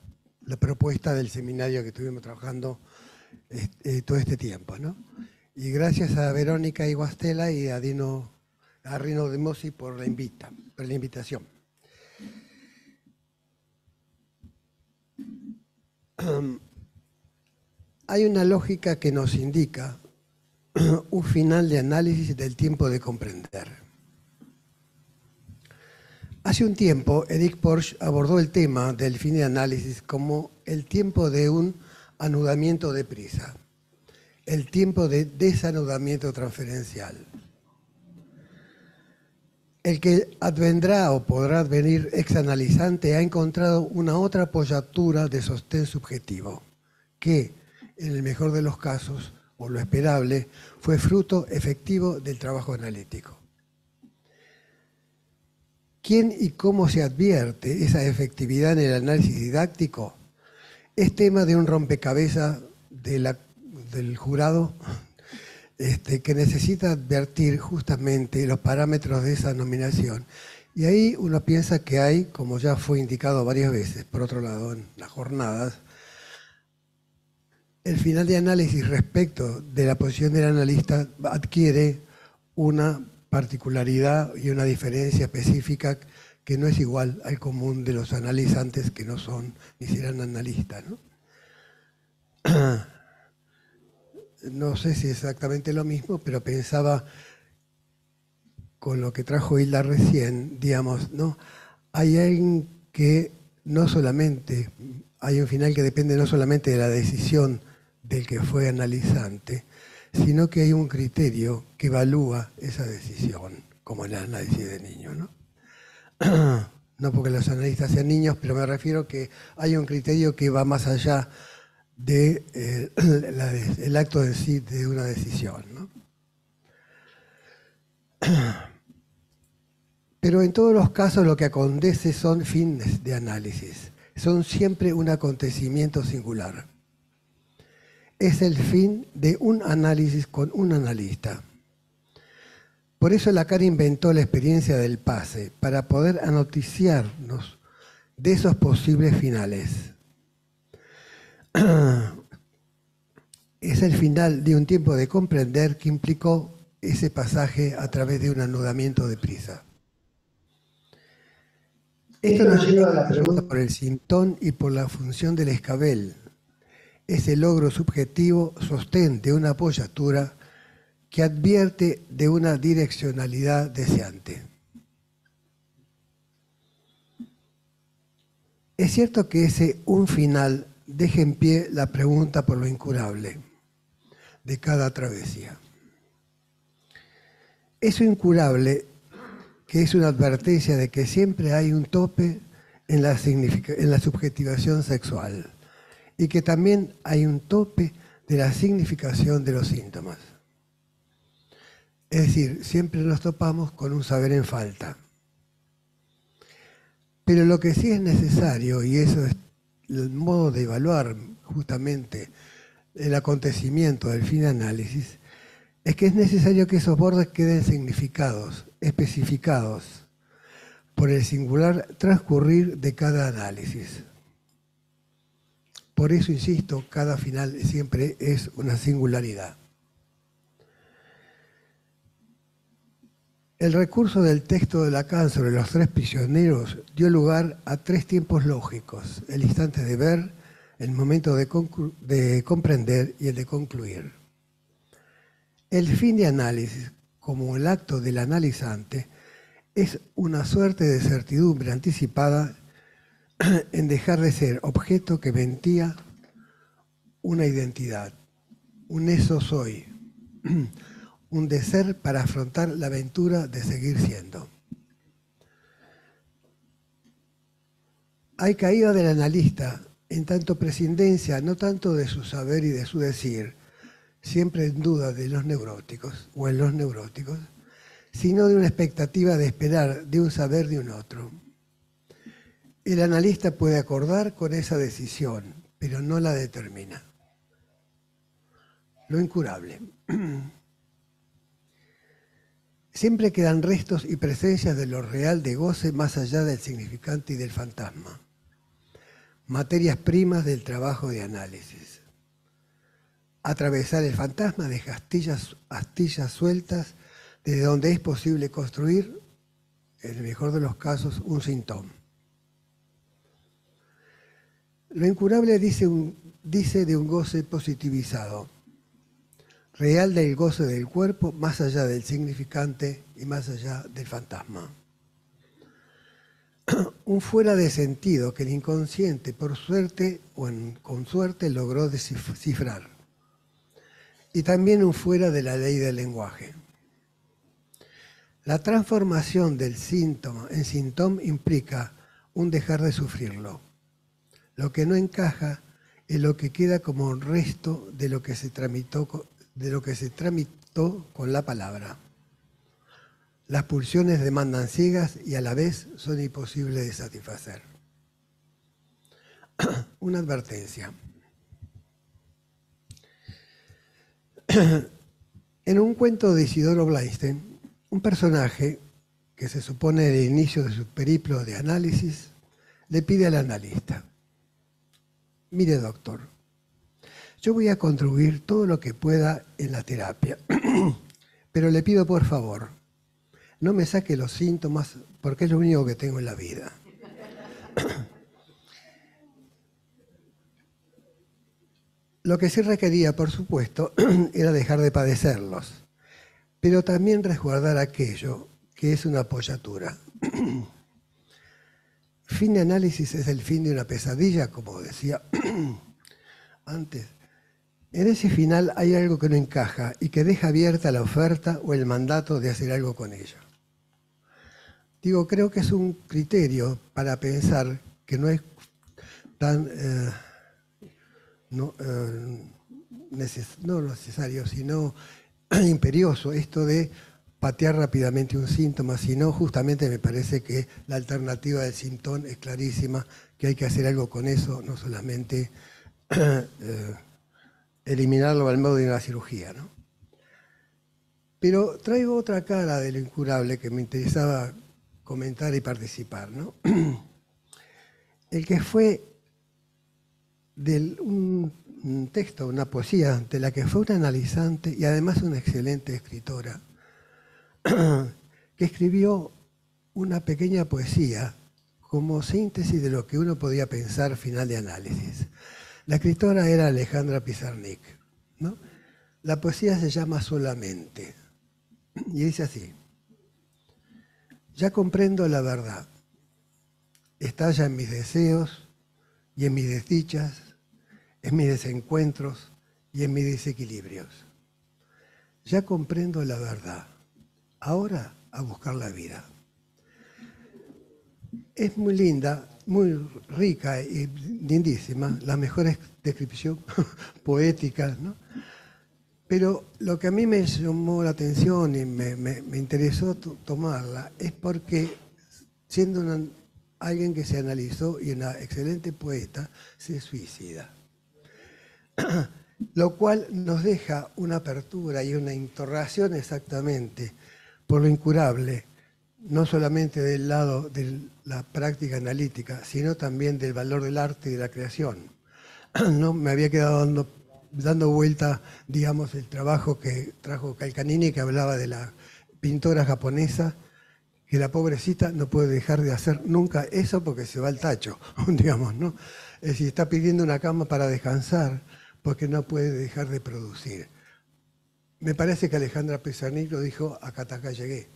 propuesta del seminario que estuvimos trabajando todo este tiempo, ¿no? Y gracias a Verónica Iguastela y a Rino De Mossi por la invitación. Hay una lógica que nos indica un final de análisis del tiempo de comprender. Hace un tiempo, Eric Porsche abordó el tema del fin de análisis como el tiempo de un anudamiento de prisa, el tiempo de desanudamiento transferencial. El que advendrá o podrá advenir exanalizante ha encontrado una otra apoyatura de sostén subjetivo, que, en el mejor de los casos, o lo esperable, fue fruto efectivo del trabajo analítico. ¿Quién y cómo se advierte esa efectividad en el análisis didáctico? Es tema de un rompecabezas del jurado que necesita advertir justamente los parámetros de esa nominación. Y ahí uno piensa que hay, como ya fue indicado varias veces, por otro lado, en las jornadas, el final de análisis respecto de la posición del analista adquiere una particularidad y una diferencia específica que no es igual al común de los analizantes que no son ni serán analistas, ¿no? No sé si es exactamente lo mismo, pero pensaba con lo que trajo Hilda recién, digamos, ¿no? Hay alguien que no solamente, hay un final que depende no solamente de la decisión del que fue analizante, sino que hay un criterio que evalúa esa decisión, como el análisis de niños, ¿no? No porque los analistas sean niños, pero me refiero que hay un criterio que va más allá del acto en sí de una decisión, ¿no? Pero en todos los casos lo que acontece son fines de análisis, son siempre un acontecimiento singular. Es el fin de un análisis con un analista. Por eso Lacan inventó la experiencia del pase, para poder anoticiarnos de esos posibles finales. Es el final de un tiempo de comprender que implicó ese pasaje a través de un anudamiento de prisa. Esto nos lleva a la pregunta por el sintón y por la función del escabel. Ese logro subjetivo sostén de una apoyatura que advierte de una direccionalidad deseante. Es cierto que ese un final deja en pie la pregunta por lo incurable de cada travesía. Eso incurable, que es una advertencia de que siempre hay un tope en la subjetivación sexual y que también hay un tope de la significación de los síntomas. Es decir, siempre nos topamos con un saber en falta. Pero lo que sí es necesario, y eso es el modo de evaluar justamente el acontecimiento del fin de análisis, es que es necesario que esos bordes queden significados, especificados por el singular transcurrir de cada análisis. Por eso, insisto, cada final siempre es una singularidad. El recurso del texto de Lacan sobre los tres prisioneros dio lugar a tres tiempos lógicos: el instante de ver, el momento de comprender y el de concluir. El fin de análisis, como el acto del analizante, es una suerte de certidumbre anticipada en dejar de ser objeto que mentía una identidad, un eso soy, un de ser para afrontar la aventura de seguir siendo. Hay caída del analista, en tanto prescindencia no tanto de su saber y de su decir, siempre en duda de los neuróticos o en los neuróticos, sino de una expectativa de esperar de un saber de un otro. El analista puede acordar con esa decisión, pero no la determina. Lo incurable. Siempre quedan restos y presencias de lo real de goce más allá del significante y del fantasma. Materias primas del trabajo de análisis. Atravesar el fantasma de astillas sueltas desde donde es posible construir, en el mejor de los casos, un síntoma. Lo incurable dice de un goce positivizado, real del goce del cuerpo, más allá del significante y más allá del fantasma. Un fuera de sentido que el inconsciente, por suerte o con suerte, logró descifrar. Y también un fuera de la ley del lenguaje. La transformación del síntoma en síntoma implica un dejar de sufrirlo. Lo que no encaja es lo que queda como un resto de lo que se tramitó con la palabra. Las pulsiones demandan ciegas y a la vez son imposibles de satisfacer. Una advertencia. En un cuento de Isidoro Blainstein, un personaje que se supone el inicio de su periplo de análisis le pide al analista: mire, doctor, yo voy a contribuir todo lo que pueda en la terapia, pero le pido por favor, no me saque los síntomas porque es lo único que tengo en la vida. Lo que sí requería, por supuesto, era dejar de padecerlos, pero también resguardar aquello que es una apoyatura. Fin de análisis es el fin de una pesadilla, como decía antes. En ese final hay algo que no encaja y que deja abierta la oferta o el mandato de hacer algo con ella. Digo, creo que es un criterio para pensar que no es tan no necesario, sino imperioso esto de patear rápidamente un síntoma, sino justamente me parece que la alternativa del síntoma es clarísima, que hay que hacer algo con eso, no solamente eliminarlo al modo de una cirugía, ¿no? Pero traigo otra cara de lo incurable que me interesaba comentar y participar, ¿no? El que fue un texto, una poesía, de la que fue una analizante y además una excelente escritora, que escribió una pequeña poesía como síntesis de lo que uno podía pensar final de análisis. La escritora era Alejandra Pizarnik, ¿no? La poesía se llama Solamente y dice así: ya comprendo la verdad, estalla en mis deseos y en mis desdichas, en mis desencuentros y en mis desequilibrios. Ya comprendo la verdad, ahora a buscar la vida. Es muy linda, muy rica y lindísima, la mejor descripción poética, ¿no? Pero lo que a mí me llamó la atención y me interesó tomarla es porque, siendo alguien que se analizó y una excelente poeta, se suicida. Lo cual nos deja una apertura y una interrogación exactamente por lo incurable, no solamente del lado de la práctica analítica, sino también del valor del arte y de la creación. ¿no? Me había quedado dando vuelta, digamos, el trabajo que trajo Calcanini, que hablaba de la pintora japonesa, que la pobrecita no puede dejar de hacer nunca eso porque se va al tacho, digamos, ¿no? Es decir, está pidiendo una cama para descansar porque no puede dejar de producir. Me parece que Alejandra Pizarnik lo dijo, acá hasta acá llegué,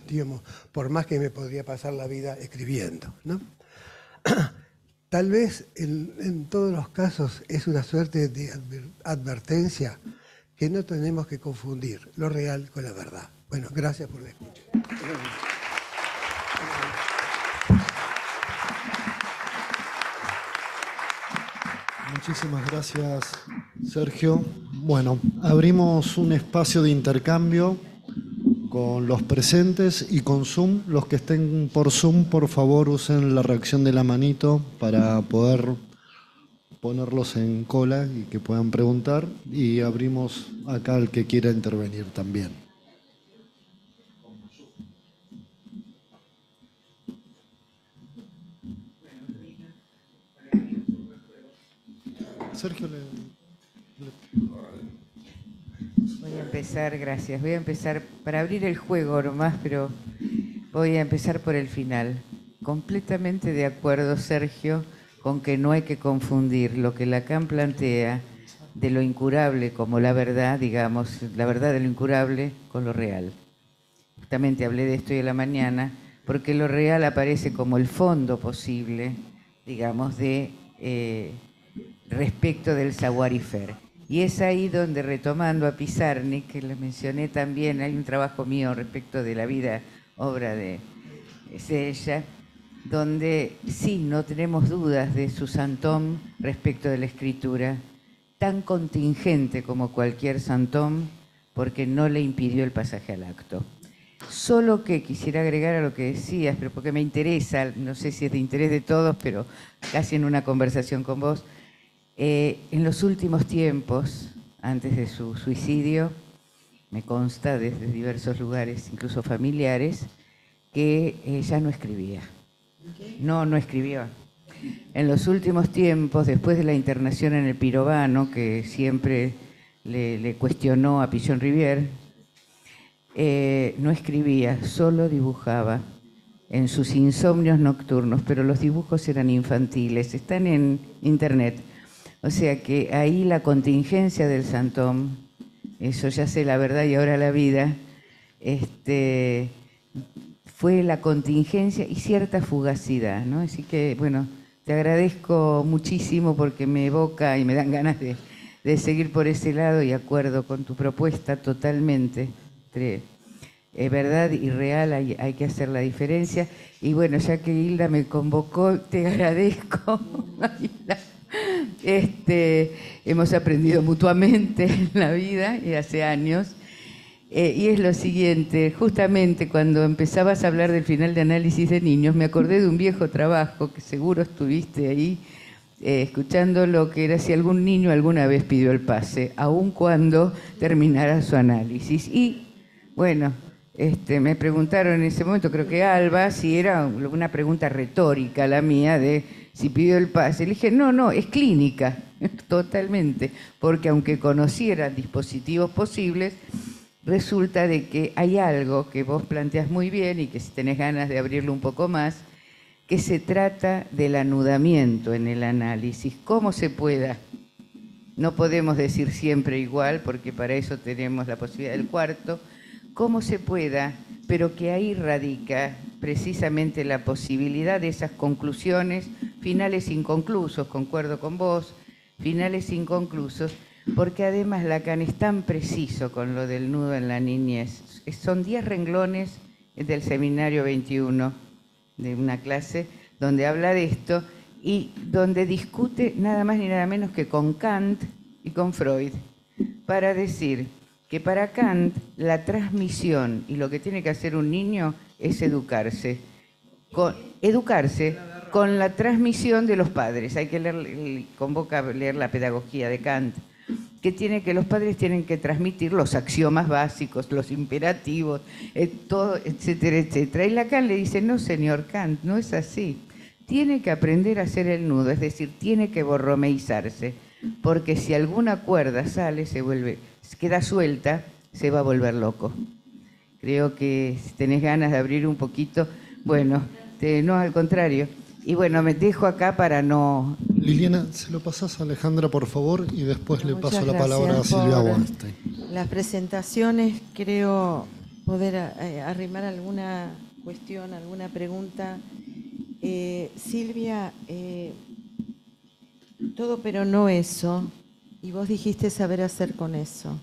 digamos, por más que me podría pasar la vida escribiendo, ¿no? Tal vez en todos los casos es una suerte de advertencia que no tenemos que confundir lo real con la verdad. Bueno, gracias por la escucha. Muchísimas gracias, Sergio. Bueno, abrimos un espacio de intercambio con los presentes y con Zoom. Los que estén por Zoom, por favor, usen la reacción de la manito para poder ponerlos en cola y que puedan preguntar. Y abrimos acá al que quiera intervenir también. Sergio, Voy a empezar, gracias. Voy a empezar para abrir el juego nomás, pero voy a empezar por el final. Completamente de acuerdo, Sergio, con que no hay que confundir lo que Lacan plantea de lo incurable como la verdad, digamos, la verdad de lo incurable con lo real. Justamente hablé de esto hoy a la mañana, porque lo real aparece como el fondo posible, digamos, de respecto del savoir-faire. Y es ahí donde, retomando a Pizarnik, que le mencioné también, hay un trabajo mío respecto de la vida, obra de ella, donde sí, no tenemos dudas de su Saint-Homme respecto de la escritura, tan contingente como cualquier Saint-Homme, porque no le impidió el pasaje al acto. Solo que quisiera agregar a lo que decías, pero porque me interesa, no sé si es de interés de todos, pero casi en una conversación con vos, en los últimos tiempos, antes de su suicidio, me consta desde diversos lugares, incluso familiares, que ella no escribía. No escribió. En los últimos tiempos, después de la internación en el Pirovano, que siempre le cuestionó a Pichon Rivière, no escribía, solo dibujaba en sus insomnios nocturnos, pero los dibujos eran infantiles, están en internet. O sea que ahí la contingencia del Saint-Homme, eso ya sé la verdad y ahora la vida, fue la contingencia y cierta fugacidad, ¿no? Así que, bueno, te agradezco muchísimo porque me evoca y me dan ganas de seguir por ese lado y acuerdo con tu propuesta totalmente. Entre verdad y real hay que hacer la diferencia. Y bueno, ya que Hilda me convocó, te agradezco, Hilda. Hemos aprendido mutuamente en la vida y hace años. Y es lo siguiente, justamente cuando empezabas a hablar del final de análisis de niños, me acordé de un viejo trabajo que seguro estuviste ahí escuchando lo que era si algún niño alguna vez pidió el pase, aun cuando terminara su análisis. Y bueno, me preguntaron en ese momento, creo que Alba, si era una pregunta retórica la mía de si pidió el pase. Le dije, no, es clínica, totalmente, porque aunque conociera dispositivos posibles, resulta de que hay algo que vos planteás muy bien y que si tenés ganas de abrirlo un poco más, que se trata del anudamiento en el análisis, cómo se pueda. No podemos decir siempre igual, porque para eso tenemos la posibilidad del cuarto, cómo se pueda, pero que ahí radica precisamente la posibilidad de esas conclusiones, finales inconclusos, concuerdo con vos, finales inconclusos, porque además Lacan es tan preciso con lo del nudo en la niñez. Son 10 renglones del seminario 21 de una clase donde habla de esto y donde discute nada más ni nada menos que con Kant y con Freud, para decir que para Kant la transmisión y lo que tiene que hacer un niño es educarse con la transmisión de los padres. Hay que leer, convoca a leer la pedagogía de Kant, que los padres tienen que transmitir los axiomas básicos, los imperativos, todo, etcétera, etcétera. Y Lacan le dice, no, señor Kant, no es así. tiene que aprender a hacer el nudo, es decir, tiene que borromeizarse, porque si alguna cuerda sale, queda suelta, se va a volver loco. Creo que si tenés ganas de abrir un poquito, bueno, no, al contrario. Y bueno, me dejo acá para no... Liliana, se lo pasás a Alejandra, por favor, y después le paso Muchas la palabra a gracias Silvia por Weinstein. las presentaciones. Creo poder arrimar alguna cuestión, alguna pregunta. Silvia, todo pero no eso, y vos dijiste saber hacer con eso.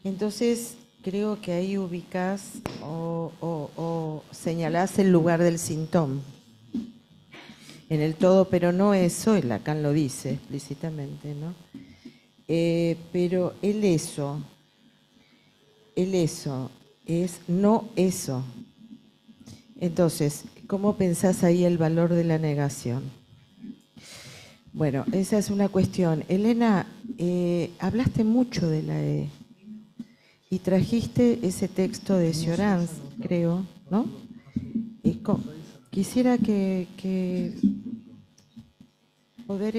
Entonces, creo que ahí ubicás o señalás el lugar del síntoma. En el todo pero no eso, el Lacan lo dice explícitamente, ¿no? Pero el eso es no eso. Entonces, ¿cómo pensás ahí el valor de la negación? Bueno, esa es una cuestión. Elena, hablaste mucho de la E y trajiste ese texto de Cioran, creo, ¿no? Quisiera que poder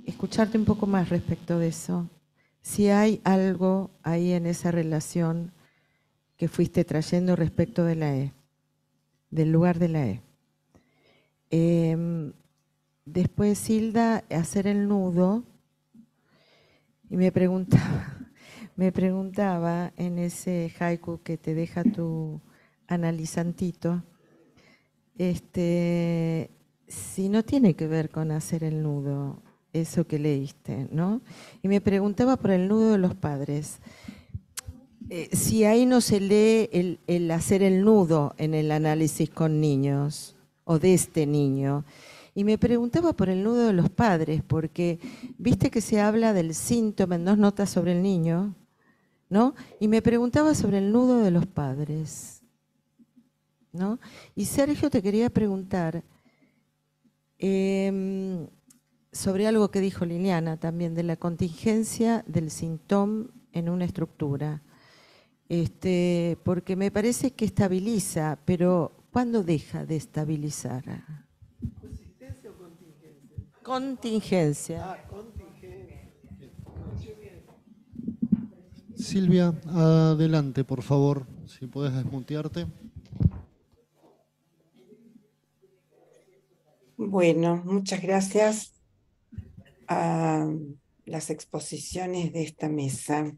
escucharte un poco más respecto de eso. Si hay algo ahí en esa relación que fuiste trayendo respecto de la E, del lugar de la E. Después Hilda, hacer el nudo, y me preguntaba en ese haiku que te deja tu analizantito, si no tiene que ver con hacer el nudo, eso que leíste, ¿no? Y me preguntaba por el nudo de los padres. Si ahí no se lee el hacer el nudo en el análisis con niños, o de este niño. Y me preguntaba por el nudo de los padres, porque viste que se habla del síntoma en 2 notas sobre el niño, ¿no? Y me preguntaba sobre el nudo de los padres, ¿no? Y Sergio, te quería preguntar sobre algo que dijo Liliana también, de la contingencia del síntoma en una estructura. Porque me parece que estabiliza, pero ¿cuándo deja de estabilizar? ¿Consistencia o contingencia? Contingencia. Silvia, adelante, por favor, si puedes desmutearte. Bueno, muchas gracias a las exposiciones de esta mesa.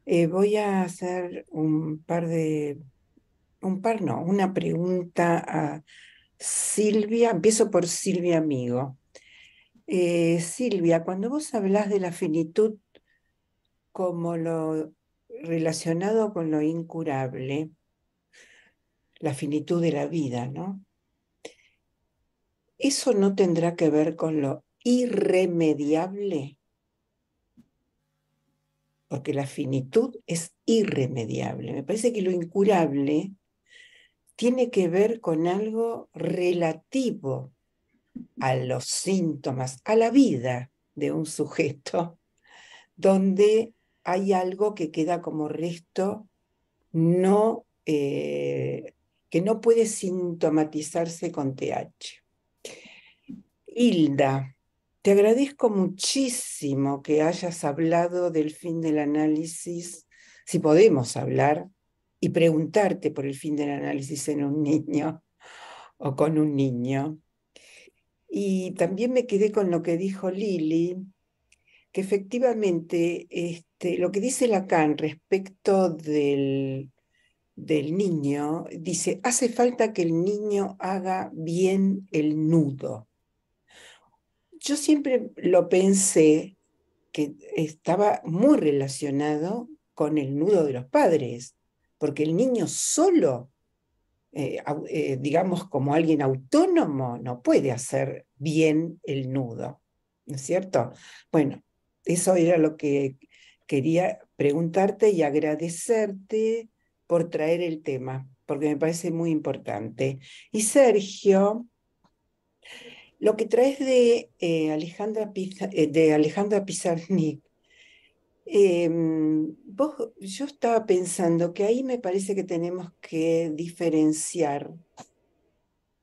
Voy a hacer una pregunta a Silvia. Empiezo por Silvia Amigo. Silvia, cuando vos hablás de la finitud como lo relacionado con lo incurable, la finitud de la vida, ¿no? ¿Eso no tendrá que ver con lo irremediable? Porque la finitud es irremediable. Me parece que lo incurable tiene que ver con algo relativo a los síntomas, a la vida de un sujeto, donde hay algo que queda como resto que no puede sintomatizarse con TH. Hilda, te agradezco muchísimo que hayas hablado del fin del análisis, si podemos hablar, y preguntarte por el fin del análisis en un niño o con un niño. Y también me quedé con lo que dijo Lili, que efectivamente lo que dice Lacan respecto del niño, dice, hace falta que el niño haga bien el nudo. Yo siempre lo pensé que estaba muy relacionado con el nudo de los padres, porque el niño solo, digamos como alguien autónomo, no puede hacer bien el nudo, ¿no es cierto? Bueno, eso era lo que quería preguntarte y agradecerte por traer el tema, porque me parece muy importante. Y Sergio, lo que traes de Alejandra Pizarnik, yo estaba pensando que ahí me parece que tenemos que diferenciar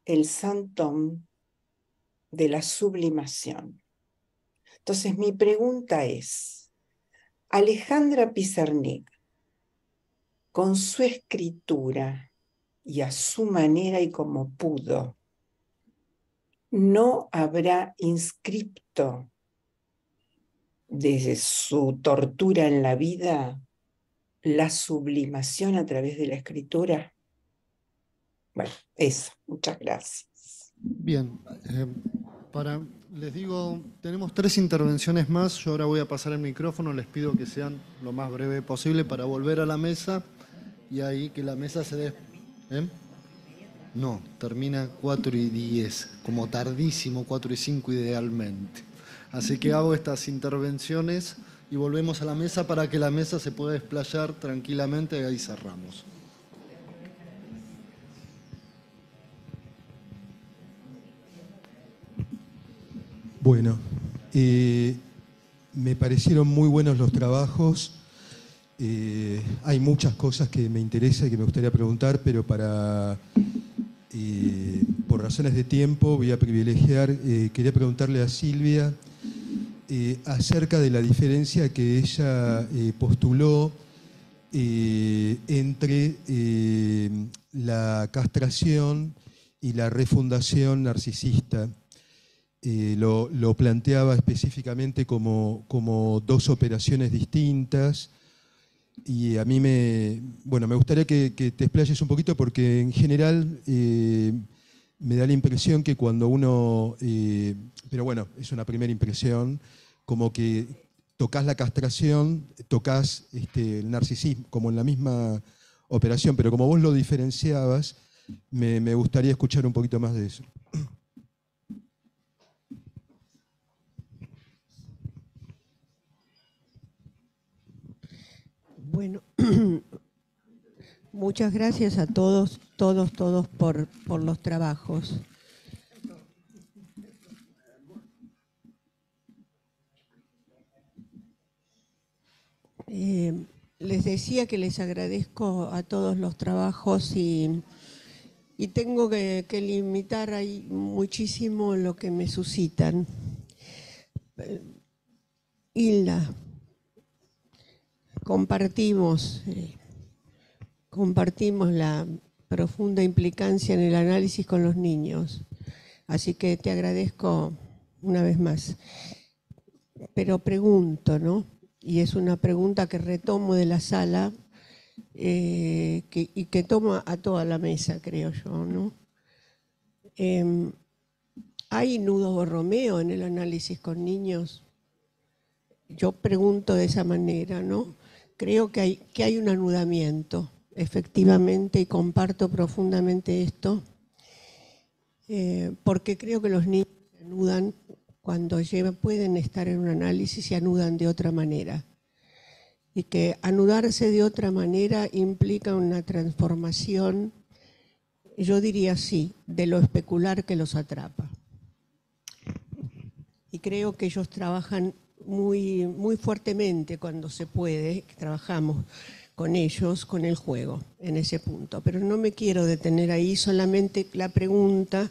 el Sanctum de la sublimación. Entonces mi pregunta es, Alejandra Pizarnik, con su escritura y a su manera y como pudo, ¿no habrá inscripto desde su tortura en la vida la sublimación a través de la escritura? Bueno, eso, muchas gracias. Bien, les digo, tenemos 3 intervenciones más. Yo ahora voy a pasar el micrófono, les pido que sean lo más breve posible para volver a la mesa y ahí que la mesa se dé. No, termina 4:10, como tardísimo, 4:05 idealmente. Así que hago estas intervenciones y volvemos a la mesa para que la mesa se pueda explayar tranquilamente y ahí cerramos. Bueno, me parecieron muy buenos los trabajos. Hay muchas cosas que me interesan y que me gustaría preguntar, pero por razones de tiempo voy a privilegiar, quería preguntarle a Silvia acerca de la diferencia que ella postuló entre la castración y la refundación narcisista. Lo planteaba específicamente como 2 operaciones distintas. Y a mí me gustaría que te explayes un poquito porque en general me da la impresión que cuando uno, pero bueno, es una primera impresión, como que tocas la castración, tocas el narcisismo, como en la misma operación, pero como vos lo diferenciabas, me gustaría escuchar un poquito más de eso. Bueno, muchas gracias a todos por los trabajos. Les decía que les agradezco a todos los trabajos y tengo que limitar ahí muchísimo lo que me suscitan. Hilda, compartimos la profunda implicancia en el análisis con los niños, así que te agradezco una vez más. Pero pregunto, ¿no? Y es una pregunta que retomo de la sala y que toma a toda la mesa, creo yo, ¿no? ¿Hay nudo Borromeo en el análisis con niños? Yo pregunto de esa manera, ¿no? Creo que hay un anudamiento, efectivamente, y comparto profundamente esto, porque creo que los niños se anudan cuando pueden estar en un análisis y anudan de otra manera. Y que anudarse de otra manera implica una transformación, yo diría sí, de lo especular que los atrapa. Y creo que ellos trabajan muy, muy fuertemente cuando se puede, trabajamos con ellos, con el juego, en ese punto. Pero no me quiero detener ahí, solamente la pregunta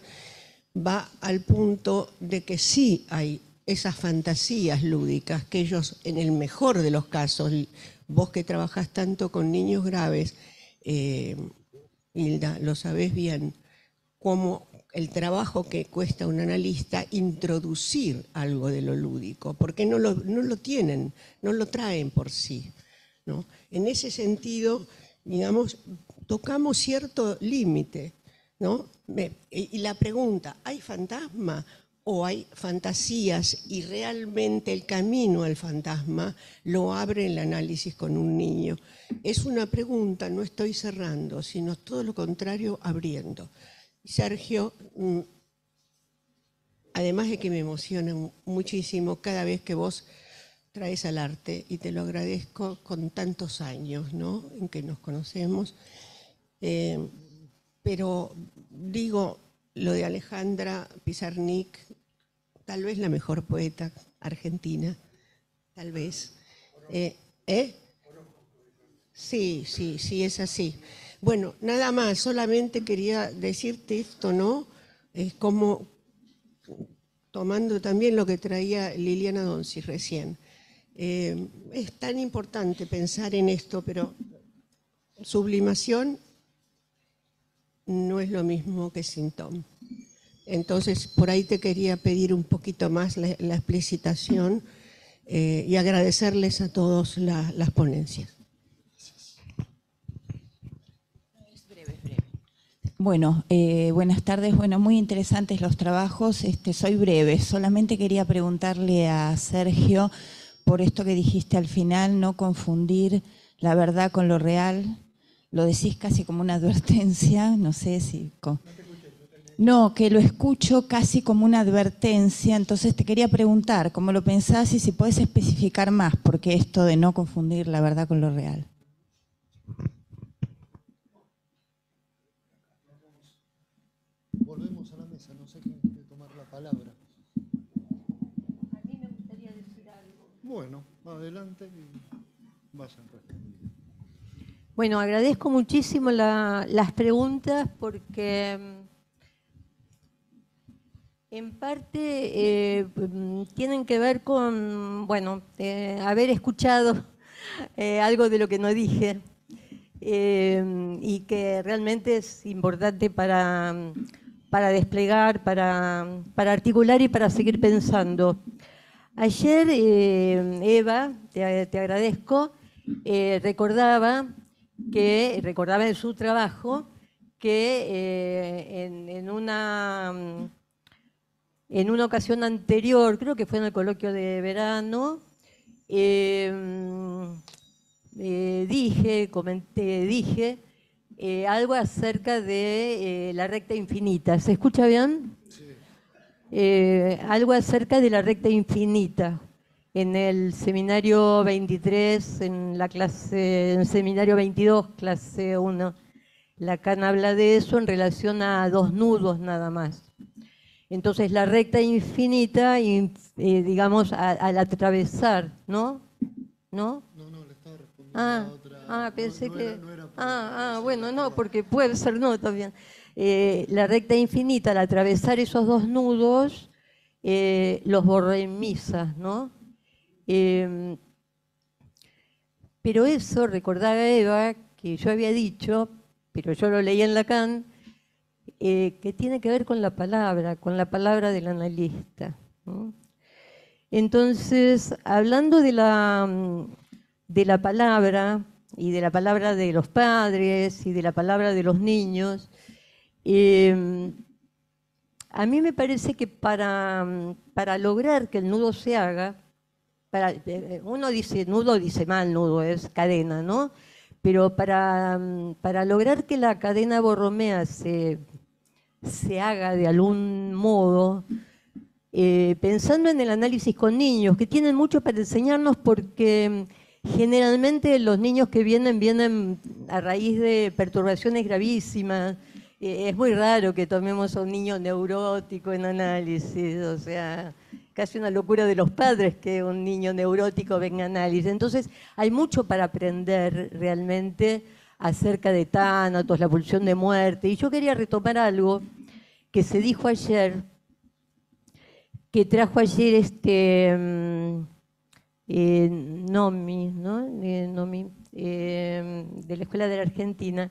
va al punto de que sí hay esas fantasías lúdicas que ellos, en el mejor de los casos, vos que trabajás tanto con niños graves, Hilda, lo sabés bien, cómo el trabajo que cuesta a un analista introducir algo de lo lúdico, porque no lo tienen, no lo traen por sí, ¿no? En ese sentido, digamos, tocamos cierto límite, ¿no? Y la pregunta, ¿hay fantasma o hay fantasías? Y realmente el camino al fantasma lo abre el análisis con un niño. Es una pregunta, no estoy cerrando, sino todo lo contrario, abriendo. Sergio, además de que me emociona muchísimo cada vez que vos traes al arte, y te lo agradezco con tantos años, ¿no?, en que nos conocemos, pero digo, lo de Alejandra Pizarnik, tal vez la mejor poeta argentina, tal vez. Sí, es así. Bueno, nada más, solamente quería decirte esto, ¿no? Es como, tomando también lo que traía Liliana Donzi recién, es tan importante pensar en esto, pero sublimación no es lo mismo que síntoma. Entonces, por ahí te quería pedir un poquito más la explicitación y agradecerles a todos las ponencias. Bueno, buenas tardes. Bueno, muy interesantes los trabajos. Soy breve. Solamente quería preguntarle a Sergio por esto que dijiste al final, no confundir la verdad con lo real. Lo decís casi como una advertencia, no sé si... No, que lo escucho casi como una advertencia, entonces te quería preguntar cómo lo pensás y si podés especificar más, porque esto de no confundir la verdad con lo real. Volvemos a la mesa, no sé quién quiere tomar la palabra. A mí me gustaría decir algo. Bueno, adelante y vayan respondiendo. Bueno, agradezco muchísimo las preguntas porque en parte tienen que ver con, bueno, haber escuchado algo de lo que no dije y que realmente es importante para desplegar, para articular y para seguir pensando. Ayer, Eva, te agradezco, recordaba en su trabajo que en una ocasión anterior, creo que fue en el coloquio de verano, dije algo acerca de la recta infinita. ¿Se escucha bien? Sí. Algo acerca de la recta infinita. En el seminario 23, en el seminario 22, clase 1, Lacan habla de eso en relación a dos nudos nada más. Entonces la recta infinita, digamos, al atravesar, ¿no? ¿No? No, le estaba respondiendo a otra. Pensé que... No era bueno, no, porque puede ser no también. La recta infinita, al atravesar esos dos nudos, los borré en misas, ¿no? Pero eso, recordaba Eva, que yo había dicho, pero yo lo leí en Lacan, que tiene que ver con la palabra del analista, ¿no? Entonces, hablando de la palabra y de la palabra de los padres y de la palabra de los niños, a mí me parece que para lograr que el nudo se haga, uno dice nudo, dice mal nudo, es cadena, ¿no? Pero para lograr que la cadena borromea se haga de algún modo, pensando en el análisis con niños, que tienen mucho para enseñarnos porque generalmente los niños que vienen a raíz de perturbaciones gravísimas. Es muy raro que tomemos a un niño neurótico en análisis, o sea, casi una locura de los padres que un niño neurótico venga a análisis. Entonces, hay mucho para aprender realmente acerca de tánatos, la pulsión de muerte. Y yo quería retomar algo que se dijo ayer, que trajo ayer Nomi, ¿no? Nomi, de la Escuela de la Argentina,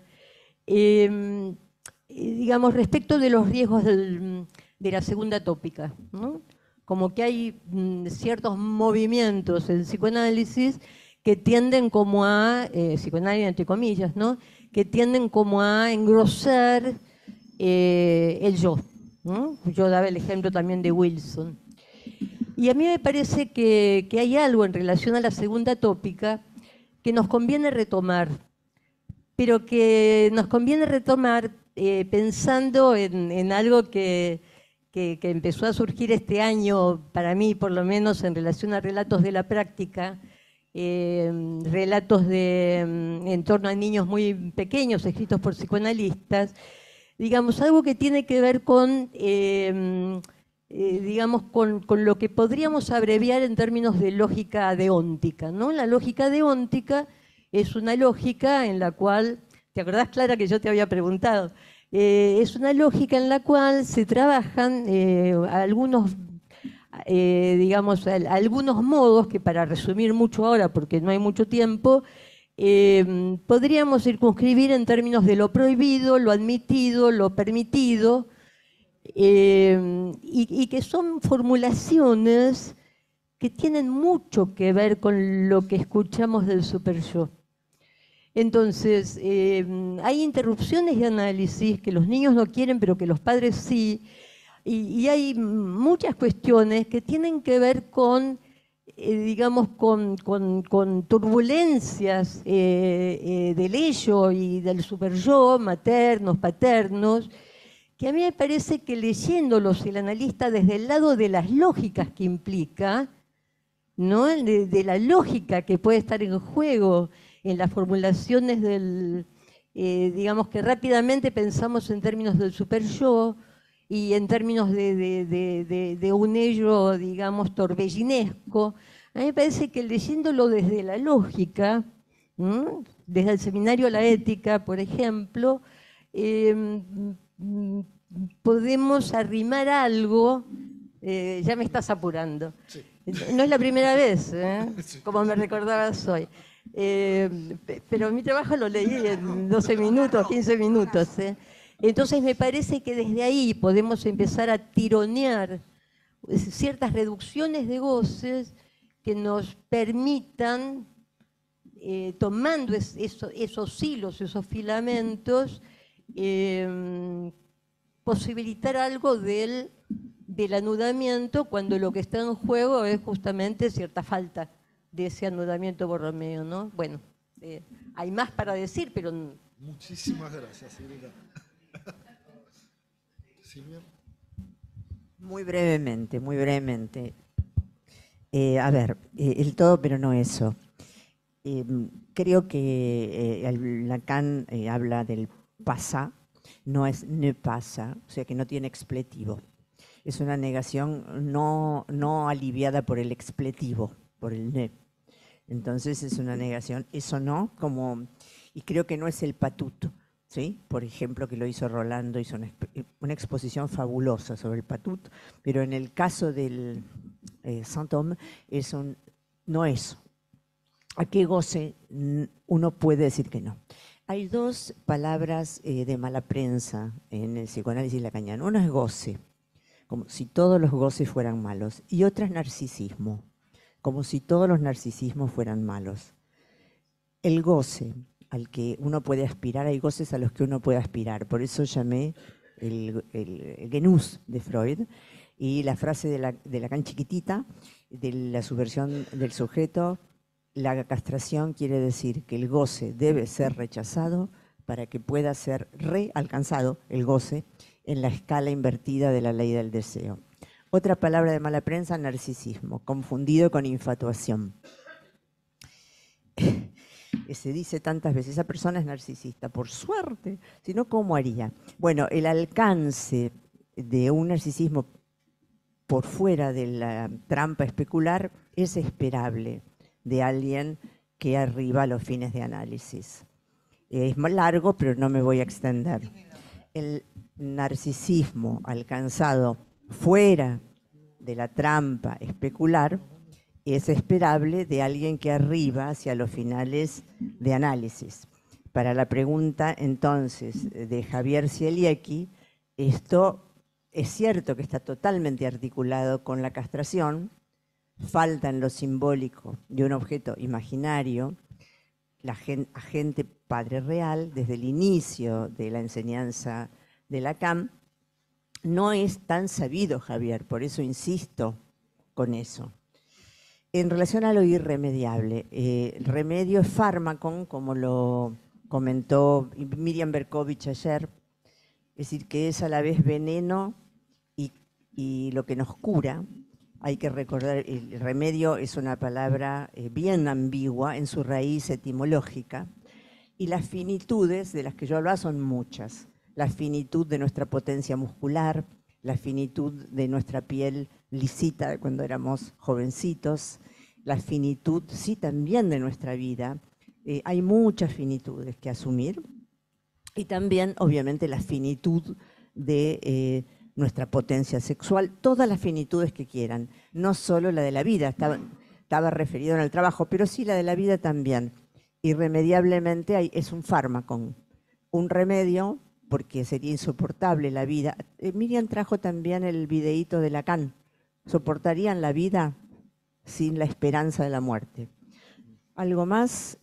digamos, respecto de los riesgos de la segunda tópica, ¿no? Como que hay ciertos movimientos en psicoanálisis que tienden como a, psicoanálisis entre comillas, ¿no? Que tienden como a engrosar el yo, ¿no? Yo daba el ejemplo también de Wilson. Y a mí me parece que hay algo en relación a la segunda tópica que nos conviene retomar, pero que nos conviene retomar pensando en algo que empezó a surgir este año, para mí por lo menos, en relación a relatos de la práctica, relatos en torno a niños muy pequeños, escritos por psicoanalistas, digamos, algo que tiene que ver con, digamos, con lo que podríamos abreviar en términos de lógica deóntica, ¿no? La lógica deóntica es una lógica en la cual, ¿te acordás, Clara, que yo te había preguntado? Es una lógica en la cual se trabajan algunos, digamos, algunos modos que, para resumir mucho ahora, porque no hay mucho tiempo, podríamos circunscribir en términos de lo prohibido, lo admitido, lo permitido, y que son formulaciones que tienen mucho que ver con lo que escuchamos del superyo. Entonces, hay interrupciones de análisis que los niños no quieren, pero que los padres sí, y hay muchas cuestiones que tienen que ver con, digamos, con turbulencias del ello y del superyo, maternos, paternos, que a mí me parece que leyéndolos el analista desde el lado de las lógicas que implica, ¿no? de la lógica que puede estar en juego en las formulaciones del, digamos que rápidamente pensamos en términos del superyo y en términos de un ello, digamos, torbellinesco. A mí me parece que leyéndolo desde la lógica, desde el seminario a la ética, por ejemplo, podemos arrimar algo. Ya me estás apurando. Sí. No es la primera vez, como me recordabas hoy. Pero mi trabajo lo leí en 12 minutos, 15 minutos. Entonces me parece que desde ahí podemos empezar a tironear ciertas reducciones de goces que nos permitan, tomando esos hilos, esos filamentos, posibilitar algo del anudamiento, cuando lo que está en juego es justamente cierta falta de ese anudamiento borromeo, ¿no? Bueno, hay más para decir, pero... Muchísimas gracias, Silvia. Silvia. Muy brevemente, muy brevemente. A ver, el todo, pero no eso. Creo que Lacan habla del pasa, no es ne pasa, o sea que no tiene expletivo. Es una negación no aliviada por el expletivo, por el ne. Entonces es una negación, eso no, como, y creo que no es el patuto, ¿sí? Por ejemplo, que lo hizo Rolando, hizo una exposición fabulosa sobre el patut, pero en el caso del Saint-Homme no es. ¿A qué goce uno puede decir que no? Hay dos palabras de mala prensa en el psicoanálisis lacaniano. Una es goce, como si todos los goces fueran malos, y otra es narcisismo, como si todos los narcisismos fueran malos. El goce al que uno puede aspirar, hay goces a los que uno puede aspirar, por eso llamé el Genuss de Freud, y la frase de Lacan chiquitita, de la subversión del sujeto, la castración quiere decir que el goce debe ser rechazado para que pueda ser realcanzado, el goce, en la escala invertida de la ley del deseo. Otra palabra de mala prensa, narcisismo, confundido con infatuación. Se dice tantas veces, esa persona es narcisista, por suerte, si no, ¿cómo haría? Bueno, el alcance de un narcisismo por fuera de la trampa especular es esperable de alguien que arriba a los fines de análisis. Es más largo, pero no me voy a extender. El narcisismo alcanzado fuera de la trampa especular es esperable de alguien que arriba hacia los finales de análisis. Para la pregunta entonces de Javier Zieliecki, esto es cierto que está totalmente articulado con la castración, falta en lo simbólico de un objeto imaginario, la agente padre real, desde el inicio de la enseñanza de Lacan, no es tan sabido, Javier, por eso insisto con eso. En relación a lo irremediable, remedio es fármaco, como lo comentó Miriam Berkovich ayer, es decir, que es a la vez veneno y lo que nos cura. Hay que recordar, el remedio es una palabra bien ambigua en su raíz etimológica, y las finitudes de las que yo hablaba son muchas. La finitud de nuestra potencia muscular, la finitud de nuestra piel lisita cuando éramos jovencitos, la finitud, sí, también de nuestra vida. Hay muchas finitudes que asumir, Y también, obviamente, la finitud de nuestra potencia sexual, todas las finitudes que quieran, no solo la de la vida, estaba referido en el trabajo, pero sí la de la vida también. Irremediablemente es un fármaco, un remedio, porque sería insoportable la vida. Miriam trajo también el videíto de Lacan. ¿Soportarían la vida sin la esperanza de la muerte? ¿Algo más?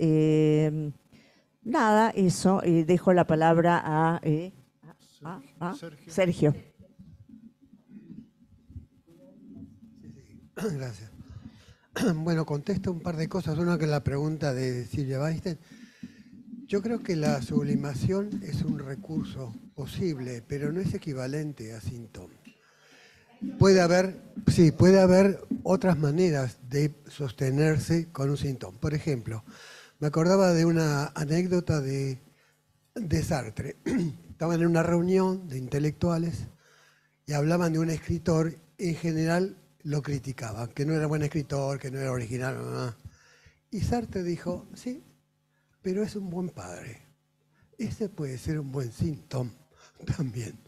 Nada, eso. Dejo la palabra a Sergio. Gracias. Bueno, contesto un par de cosas. Una que es la pregunta de Silvia Weinstein. Yo creo que la sublimación es un recurso posible, pero no es equivalente a síntoma. Puede haber otras maneras de sostenerse con un síntoma. Por ejemplo, me acordaba de una anécdota de Sartre. Estaban en una reunión de intelectuales y hablaban de un escritor, en general lo criticaban, que no era buen escritor, que no era original. Y Sartre dijo, sí, pero es un buen padre. Ese puede ser un buen síntoma también.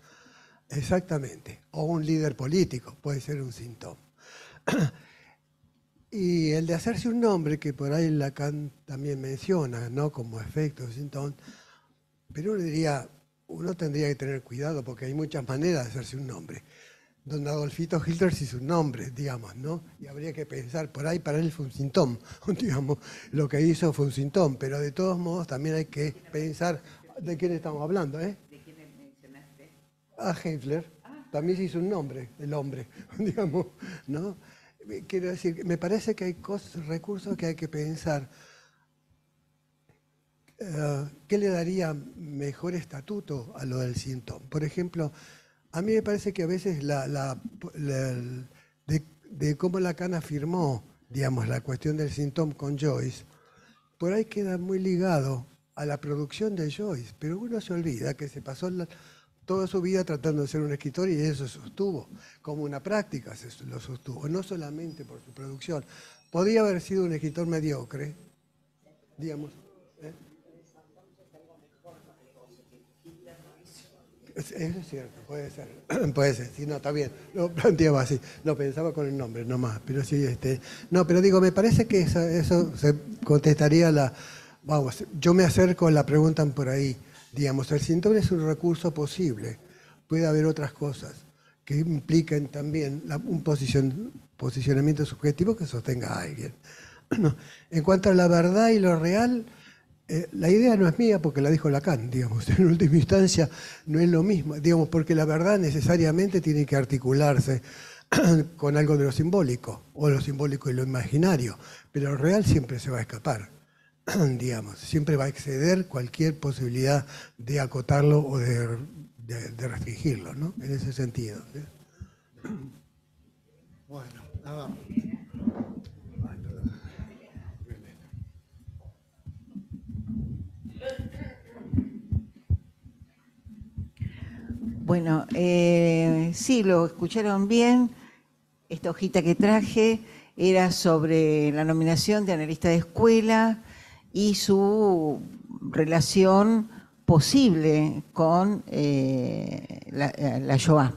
Exactamente. O un líder político puede ser un síntoma. Y el de hacerse un nombre, que por ahí Lacan también menciona, ¿no? Como efecto, síntoma. Pero uno tendría que tener cuidado porque hay muchas maneras de hacerse un nombre. Don Adolfito Hitler se hizo un nombre, digamos, ¿no? Y habría que pensar, por ahí para él fue un síntoma, digamos, lo que hizo fue un síntoma, pero de todos modos también hay que pensar de quién estamos hablando, ¿eh? ¿De quién mencionaste? A Hitler, también se hizo un nombre, el hombre, digamos, ¿no? Quiero decir, me parece que hay recursos que hay que pensar. ¿Qué le daría mejor estatuto a lo del síntoma? Por ejemplo, a mí me parece que a veces de cómo Lacan afirmó, digamos, la cuestión del síntoma con Joyce, por ahí queda muy ligado a la producción de Joyce, pero uno se olvida que se pasó toda su vida tratando de ser un escritor y eso sostuvo, como una práctica lo sostuvo, no solamente por su producción. Podría haber sido un escritor mediocre, digamos. Eso es cierto, puede ser, sí, no, está bien, lo planteaba así, lo pensaba con el nombre nomás, pero sí, no, pero digo, me parece que eso se contestaría vamos, yo me acerco a la pregunta por ahí, digamos, el síntoma es un recurso posible, puede haber otras cosas que impliquen también un posicionamiento subjetivo que sostenga a alguien. No. En cuanto a la verdad y lo real, la idea no es mía porque la dijo Lacan, digamos, en última instancia no es lo mismo, digamos, porque la verdad necesariamente tiene que articularse con algo de lo simbólico, o lo simbólico y lo imaginario, pero lo real siempre se va a escapar, digamos, siempre va a exceder cualquier posibilidad de acotarlo o de restringirlo, ¿no? En ese sentido. Bueno, nada. Bueno, sí, lo escucharon bien. Esta hojita que traje era sobre la nominación de analista de escuela y su relación posible con la Shoah.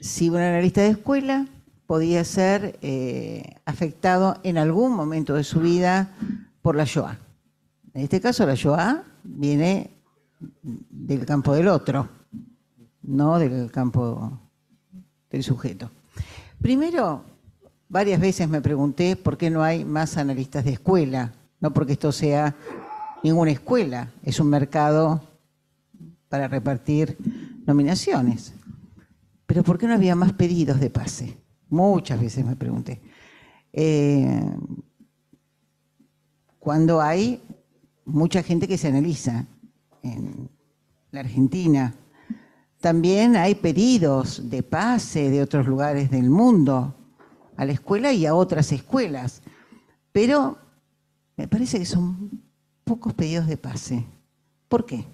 Si un analista de escuela podía ser afectado en algún momento de su vida por la Shoah. En este caso, la Shoah viene del campo del otro, no del campo del sujeto. Primero, varias veces me pregunté por qué no hay más analistas de escuela, no porque esto sea ninguna escuela, es un mercado para repartir nominaciones. Pero ¿por qué no había más pedidos de pase? Muchas veces me pregunté. Cuando hay mucha gente que se analiza en la Argentina, también hay pedidos de pase de otros lugares del mundo a la escuela y a otras escuelas, pero me parece que son pocos pedidos de pase. ¿Por qué?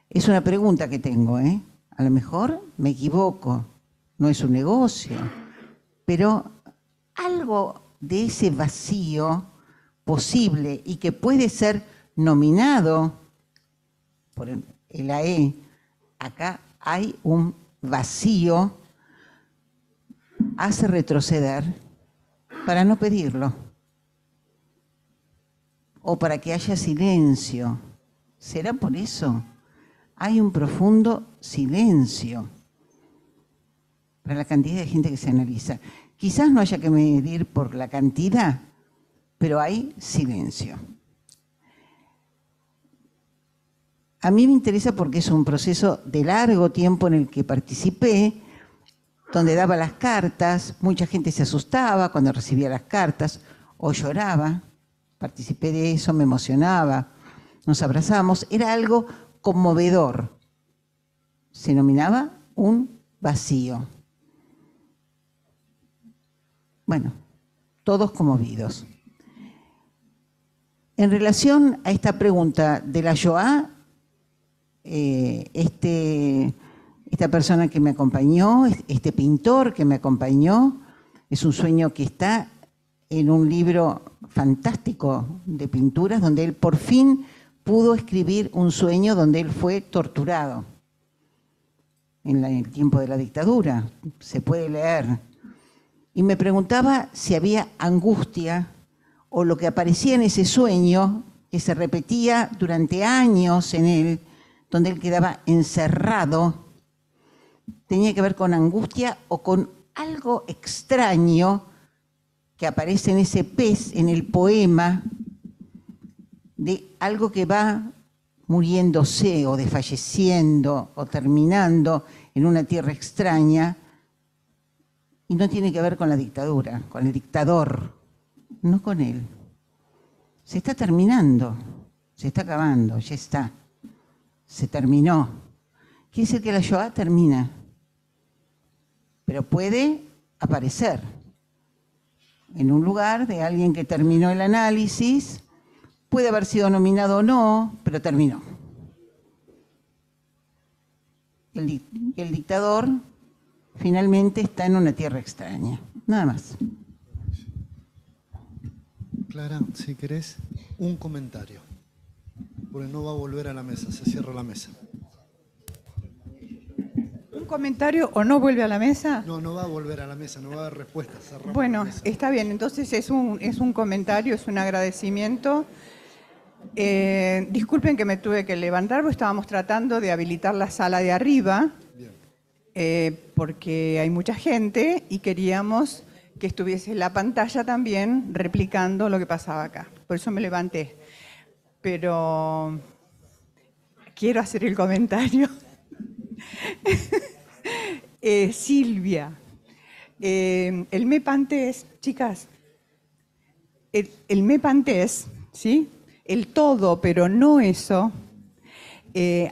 Es una pregunta que tengo, ¿eh? A lo mejor me equivoco, no es un negocio, pero algo de ese vacío posible y que puede ser nominado por la E, acá hay un vacío, hace retroceder para no pedirlo, o para que haya silencio. ¿Será por eso? Hay un profundo silencio para la cantidad de gente que se analiza. Quizás no haya que medir por la cantidad, pero hay silencio. A mí me interesa porque es un proceso de largo tiempo en el que participé, donde daba las cartas, mucha gente se asustaba cuando recibía las cartas o lloraba. Participé de eso, me emocionaba, nos abrazamos, era algo conmovedor. Se nominaba un vacío. Bueno, todos conmovidos. En relación a esta pregunta de la Shoah, esta persona que me acompañó, este pintor que me acompañó, es un sueño que está en un libro fantástico de pinturas, donde él por fin pudo escribir un sueño donde él fue torturado en el tiempo de la dictadura. Se puede leer. Y me preguntaba si había angustia o lo que aparecía en ese sueño, que se repetía durante años en él, donde él quedaba encerrado, tenía que ver con angustia o con algo extraño que aparece en ese pez, en el poema, de algo que va muriéndose o desfalleciendo o terminando en una tierra extraña, y no tiene que ver con la dictadura, con el dictador, no con él. Se está terminando, se está acabando, ya está. Se terminó. Quiere decir que la Shoah termina, pero puede aparecer en un lugar de alguien que terminó el análisis, puede haber sido nominado o no, pero terminó. El dictador finalmente está en una tierra extraña, nada más. Clara, si querés, un comentario, porque no va a volver a la mesa, se cierra la mesa. ¿Un comentario o no vuelve a la mesa? No, no va a volver a la mesa, no va a haber respuesta. Cerramos Bueno, la mesa. está bien, entonces es un comentario, es un agradecimiento. Disculpen que me tuve que levantar, porque estábamos tratando de habilitar la sala de arriba, porque hay mucha gente y queríamos que estuviese la pantalla también replicando lo que pasaba acá. Por eso me levanté. Pero quiero hacer el comentario. Silvia, el MEPANTES, chicas, el MEPANTES, ¿sí? El todo, pero no eso.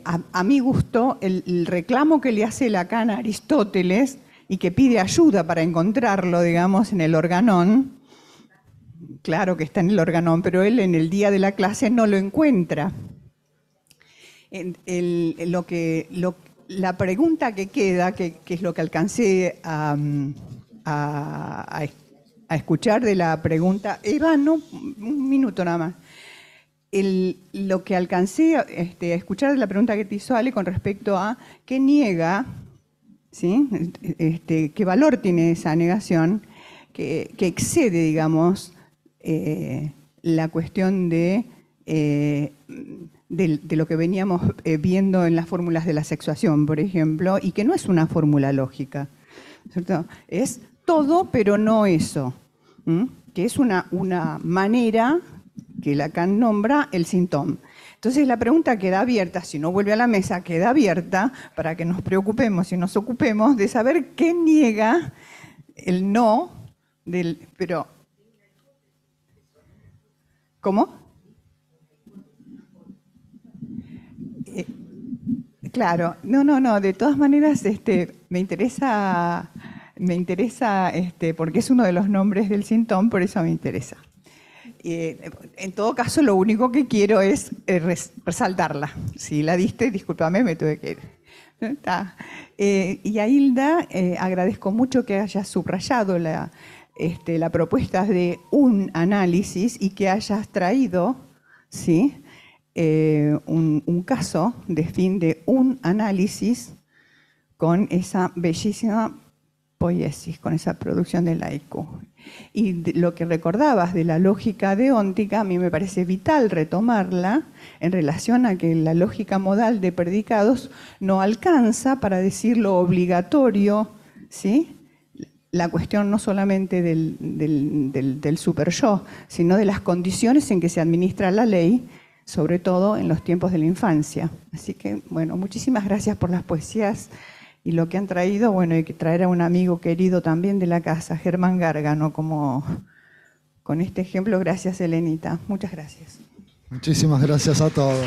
A mi gusto, el reclamo que le hace Lacan a Aristóteles y que pide ayuda para encontrarlo, digamos, en el organón, claro que está en el organón, pero él en el día de la clase no lo encuentra. La pregunta que queda, que es lo que alcancé a escuchar de la pregunta, Eva, no, un minuto nada más. Lo que alcancé a escuchar de la pregunta que te hizo Ale con respecto a qué niega, ¿sí? Qué valor tiene esa negación, que excede, digamos, la cuestión de lo que veníamos viendo en las fórmulas de la sexuación, por ejemplo, y que no es una fórmula lógica, ¿cierto? Es todo, pero no eso, que es una manera que Lacan nombra el síntoma. Entonces la pregunta queda abierta, si no vuelve a la mesa, queda abierta para que nos preocupemos y nos ocupemos de saber qué niega el no del... Pero, ¿cómo? Claro, no, de todas maneras me interesa porque es uno de los nombres del síntoma, por eso me interesa. En todo caso, lo único que quiero es resaltarla. Si la diste, discúlpame, me tuve que ir. ¿Está? Y a Hilda, agradezco mucho que hayas subrayado la propuesta de un análisis y que hayas traído, ¿sí? un caso de fin de un análisis con esa bellísima poiesis, con esa producción del haiku. Y lo que recordabas de la lógica deóntica, a mí me parece vital retomarla en relación a que la lógica modal de predicados no alcanza para decir lo obligatorio, ¿sí? La cuestión no solamente del super yo, sino de las condiciones en que se administra la ley, sobre todo en los tiempos de la infancia. Así que, bueno, muchísimas gracias por las poesías y lo que han traído, bueno, y que traer a un amigo querido también de la casa, Germán Gárgano, como con este ejemplo. Gracias, Elenita. Muchas gracias. Muchísimas gracias a todos.